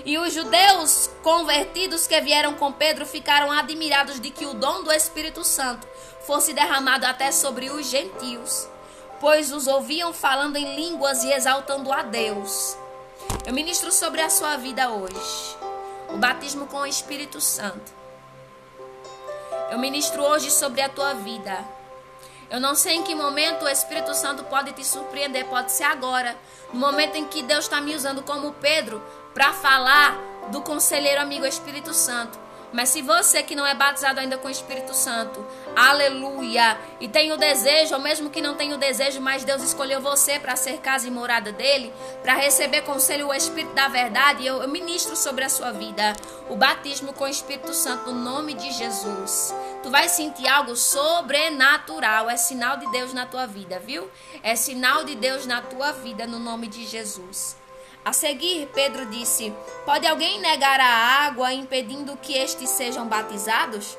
E os judeus convertidos que vieram com Pedro ficaram admirados de que o dom do Espírito Santo fosse derramado até sobre os gentios, pois os ouviam falando em línguas e exaltando a Deus. Eu ministro sobre a sua vida hoje o batismo com o Espírito Santo. Eu ministro hoje sobre a tua vida. Eu não sei em que momento o Espírito Santo pode te surpreender, pode ser agora, no momento em que Deus está me usando como Pedro para falar do conselheiro amigo Espírito Santo. Mas se você que não é batizado ainda com o Espírito Santo, aleluia, e tem o desejo, ou mesmo que não tenha o desejo, mas Deus escolheu você para ser casa e morada dele, para receber conselho o Espírito da verdade, eu ministro sobre a sua vida o batismo com o Espírito Santo no nome de Jesus. Tu vai sentir algo sobrenatural, é sinal de Deus na tua vida, viu? É sinal de Deus na tua vida no nome de Jesus. A seguir, Pedro disse: pode alguém negar a água, impedindo que estes sejam batizados?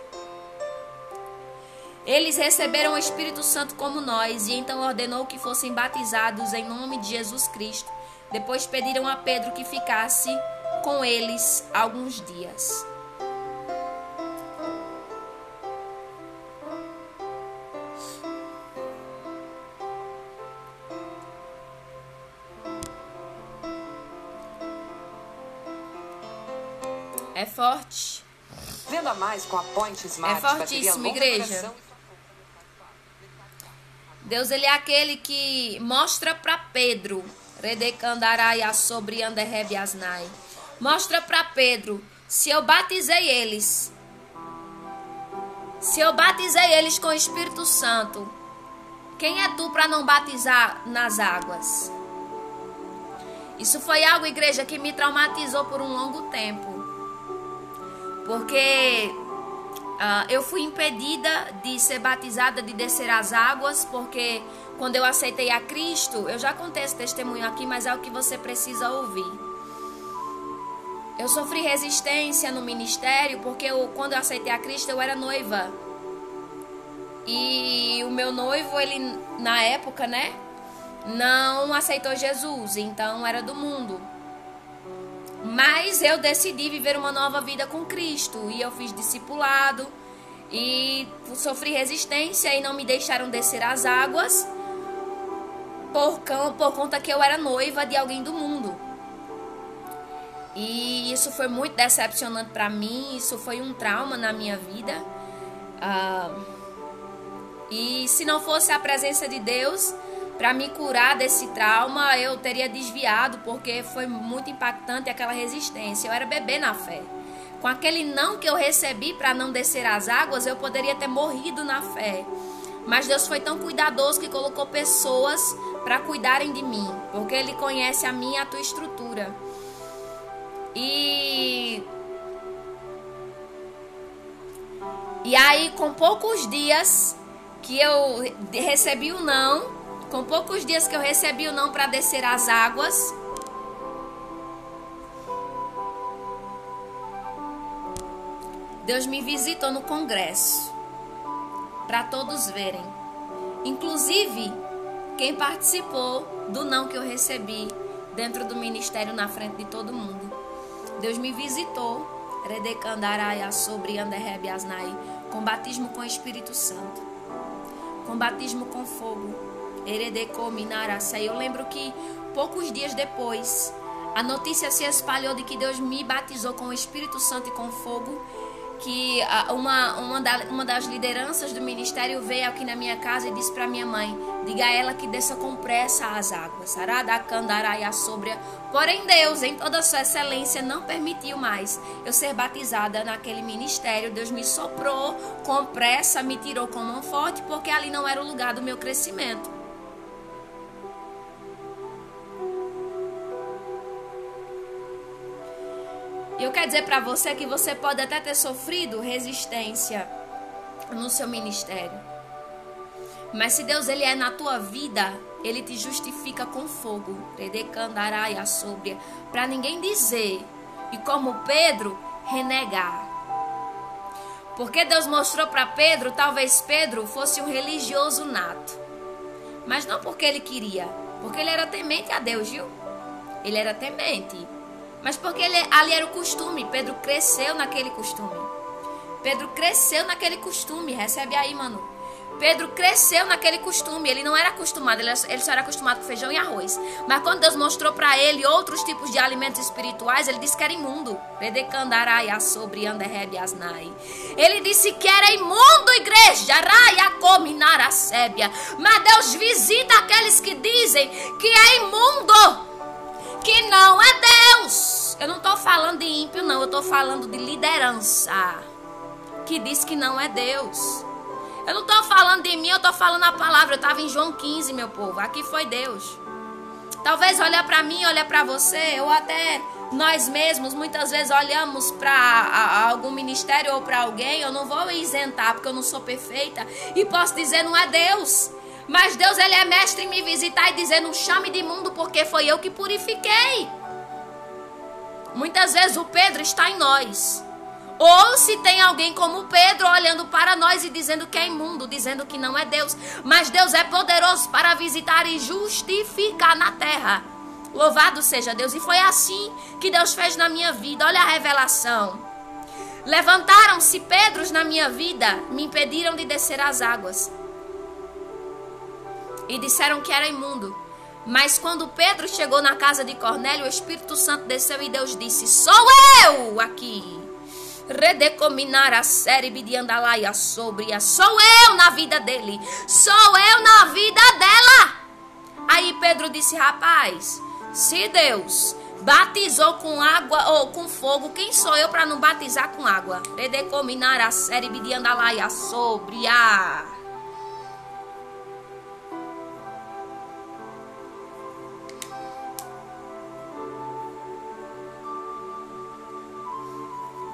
Eles receberam o Espírito Santo como nós, e então ordenou que fossem batizados em nome de Jesus Cristo. Depois pediram a Pedro que ficasse com eles alguns dias. É forte. Venda mais com a Point Smart. É fortíssimo, igreja. Deus, ele é aquele que mostra para Pedro, Redecandaraia sobre Anderrebiasnai. Mostra para Pedro, se eu batizei eles com o Espírito Santo, quem é tu para não batizar nas águas? Isso foi algo, igreja, que me traumatizou por um longo tempo. Porque eu fui impedida de ser batizada, de descer as águas, porque quando eu aceitei a Cristo, eu já contei esse testemunho aqui, mas é o que você precisa ouvir. Eu sofri resistência no ministério, porque quando eu aceitei a Cristo, eu era noiva. E o meu noivo, ele, na época, né, não aceitou Jesus, então era do mundo. Mas eu decidi viver uma nova vida com Cristo. E eu fiz discipulado. E sofri resistência e não me deixaram descer as águas. Por conta que eu era noiva de alguém do mundo. E isso foi muito decepcionante para mim. Isso foi um trauma na minha vida. E se não fosse a presença de Deus para me curar desse trauma, eu teria desviado, porque foi muito impactante aquela resistência. Eu era bebê na fé. Com aquele não que eu recebi para não descer as águas, eu poderia ter morrido na fé. Mas Deus foi tão cuidadoso que colocou pessoas para cuidarem de mim, porque Ele conhece a minha e a tua estrutura. E aí, com poucos dias que eu recebi o não, com poucos dias que eu recebi o não para descer as águas, Deus me visitou no congresso, para todos verem. Inclusive, quem participou do não que eu recebi dentro do ministério na frente de todo mundo. Deus me visitou, Redecandaraia sobre Anderrebiasnai, com batismo com o Espírito Santo, com batismo com fogo. Eu lembro que poucos dias depois a notícia se espalhou de que Deus me batizou com o Espírito Santo e com fogo, que uma das lideranças do ministério veio aqui na minha casa e disse para minha mãe: diga a ela que desça com pressa as águas. Porém Deus, em toda a sua excelência, não permitiu mais eu ser batizada naquele ministério. Deus me soprou com pressa, me tirou com mão forte, porque ali não era o lugar do meu crescimento. E eu quero dizer para você que você pode até ter sofrido resistência no seu ministério. Mas se Deus ele é na tua vida, ele te justifica com fogo, para ninguém dizer, e como Pedro, renegar. Porque Deus mostrou para Pedro, talvez Pedro fosse um religioso nato. Mas não porque ele queria, porque ele era temente a Deus, viu? Ele era temente. Mas porque ali era o costume, Pedro cresceu naquele costume. Pedro cresceu naquele costume, recebe aí, mano. Pedro cresceu naquele costume, ele não era acostumado, ele só era acostumado com feijão e arroz. Mas quando Deus mostrou para ele outros tipos de alimentos espirituais, ele disse que era imundo. Ele disse que era imundo, igreja. Mas Deus visita aqueles que dizem que é imundo, que não é Deus. Eu não estou falando de ímpio, não, eu estou falando de liderança, que diz que não é Deus. Eu não estou falando de mim, eu estou falando a palavra. Eu estava em João 15, meu povo. Aqui foi Deus. Talvez olhar para mim, olhar para você, ou até nós mesmos, muitas vezes olhamos para algum ministério ou para alguém. Eu não vou isentar, porque eu não sou perfeita. E posso dizer, não é Deus. Mas Deus, ele é mestre em me visitar e dizer, não chame de imundo, porque foi eu que purifiquei. Muitas vezes o Pedro está em nós. Ou se tem alguém como Pedro olhando para nós e dizendo que é imundo, dizendo que não é Deus. Mas Deus é poderoso para visitar e justificar na terra. Louvado seja Deus. E foi assim que Deus fez na minha vida. Olha a revelação. Levantaram-se Pedros na minha vida, me impediram de descer as águas. E disseram que era imundo. Mas quando Pedro chegou na casa de Cornélio, o Espírito Santo desceu e Deus disse, sou eu aqui. Redecominar a série de andalaia sobre sou eu na vida dele, sou eu na vida dela. Aí Pedro disse, rapaz, se Deus batizou com água ou com fogo, quem sou eu para não batizar com água? Redecominar a série de andalaia sobre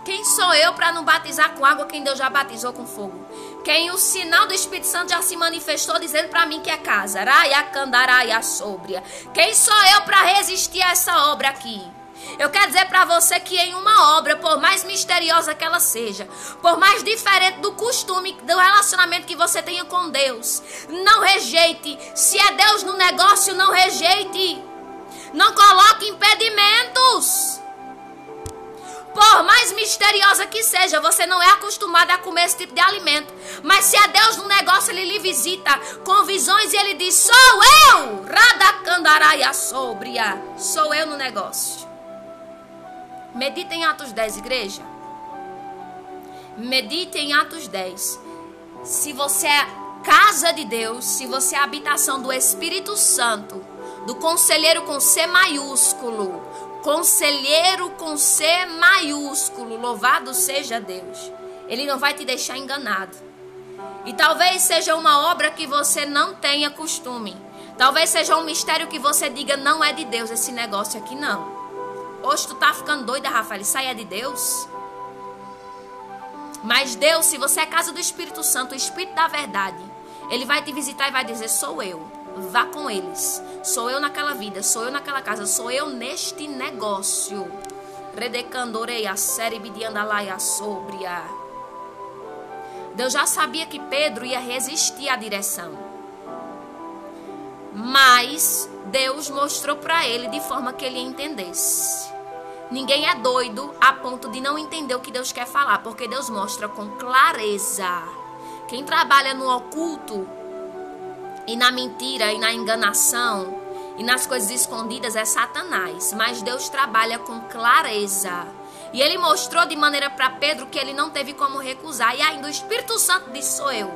Quem sou eu para não batizar com água quem Deus já batizou com fogo? Quem o sinal do Espírito Santo já se manifestou dizendo para mim que é casa. Quem sou eu para resistir a essa obra aqui? Eu quero dizer para você que em uma obra, por mais misteriosa que ela seja, por mais diferente do costume, do relacionamento que você tenha com Deus, não rejeite. Se é Deus no negócio, não rejeite. Não coloque impedimentos. Por mais misteriosa que seja, você não é acostumado a comer esse tipo de alimento. Mas se é Deus no negócio, ele lhe visita com visões e ele diz, sou eu! Radacandaraia sobria. Sou eu no negócio. Medita em Atos 10, igreja. Medite em Atos 10. Se você é casa de Deus, se você é a habitação do Espírito Santo, do conselheiro com C maiúsculo, conselheiro com C maiúsculo, louvado seja Deus. Ele não vai te deixar enganado. E talvez seja uma obra que você não tenha costume. Talvez seja um mistério que você diga, não é de Deus esse negócio aqui não. Hoje tu tá ficando doida, Rafael, isso aí é de Deus? Mas Deus, se você é casa do Espírito Santo, o Espírito da verdade, ele vai te visitar e vai dizer, sou eu. Vá com eles. Sou eu naquela vida, sou eu naquela casa, sou eu neste negócio. Redecandorei a série de andalaia sobria. Deus já sabia que Pedro ia resistir à direção. Mas Deus mostrou para ele de forma que ele entendesse. Ninguém é doido a ponto de não entender o que Deus quer falar, porque Deus mostra com clareza. Quem trabalha no oculto e na mentira, e na enganação, e nas coisas escondidas é Satanás. Mas Deus trabalha com clareza. E ele mostrou de maneira para Pedro que ele não teve como recusar. E ainda o Espírito Santo disse, sou eu.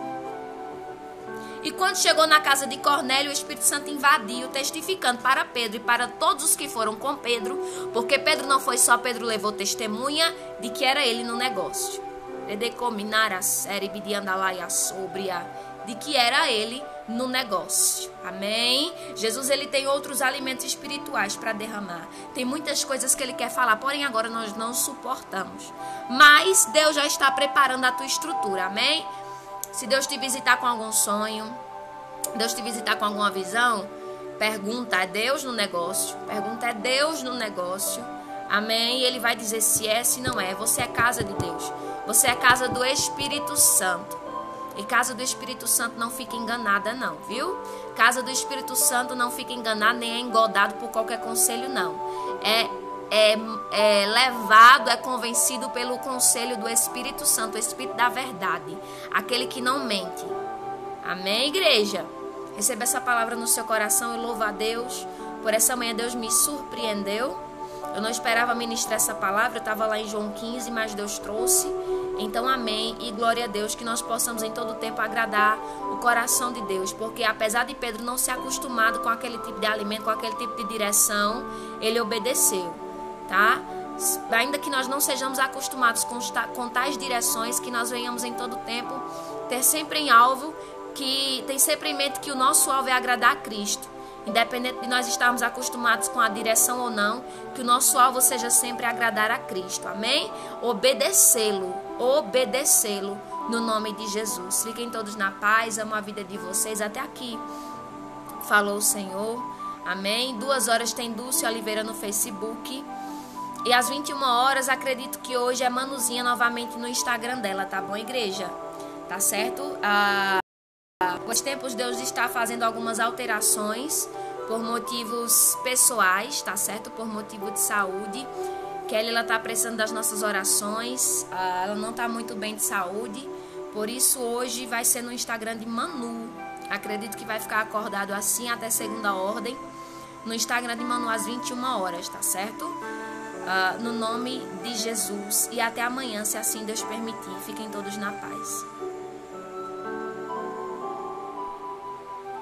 E quando chegou na casa de Cornélio, o Espírito Santo invadiu, testificando para Pedro e para todos os que foram com Pedro. Porque Pedro não foi só, Pedro levou testemunha de que era ele no negócio. De que era ele no negócio. Amém? Jesus, ele tem outros alimentos espirituais para derramar. Tem muitas coisas que ele quer falar, porém agora nós não suportamos. Mas Deus já está preparando a tua estrutura. Amém? Se Deus te visitar com algum sonho, Deus te visitar com alguma visão, pergunta, é Deus no negócio? Pergunta, é Deus no negócio? Amém? E Ele vai dizer se é, se não é. Você é casa de Deus. Você é casa do Espírito Santo. E casa do Espírito Santo não fica enganada não, viu? Casa do Espírito Santo não fica enganada nem é engodado por qualquer conselho não. É levado, é convencido pelo conselho do Espírito Santo, o Espírito da verdade, aquele que não mente. Amém, igreja? Receba essa palavra no seu coração e louva a Deus. Por essa manhã Deus me surpreendeu. Eu não esperava ministrar essa palavra, eu estava lá em João 15, mas Deus trouxe. Então, amém, e glória a Deus, que nós possamos em todo tempo agradar o coração de Deus, porque apesar de Pedro não ser acostumado com aquele tipo de alimento, com aquele tipo de direção, ele obedeceu, tá? Ainda que nós não sejamos acostumados com tais direções, que nós venhamos em todo tempo ter sempre em alvo, que tem sempre em mente que o nosso alvo é agradar a Cristo. Independente de nós estarmos acostumados com a direção ou não, que o nosso alvo seja sempre agradar a Cristo, amém? Obedecê-lo no nome de Jesus. Fiquem todos na paz, amo a vida de vocês. Até aqui falou o Senhor, amém? 2 horas tem Dulce Oliveira no Facebook. E às 21 horas, acredito que hoje é Manuzinha novamente no Instagram dela, tá bom, igreja? Tá certo? Com os tempos Deus está fazendo algumas alterações por motivos pessoais, tá certo? Por motivo de saúde. Kelly, ela tá precisando das nossas orações, ela não tá muito bem de saúde, por isso hoje vai ser no Instagram de Manu. Acredito que vai ficar acordado assim até segunda ordem, no Instagram de Manu às 21 horas, tá certo? No nome de Jesus, e até amanhã, se assim Deus permitir. Fiquem todos na paz.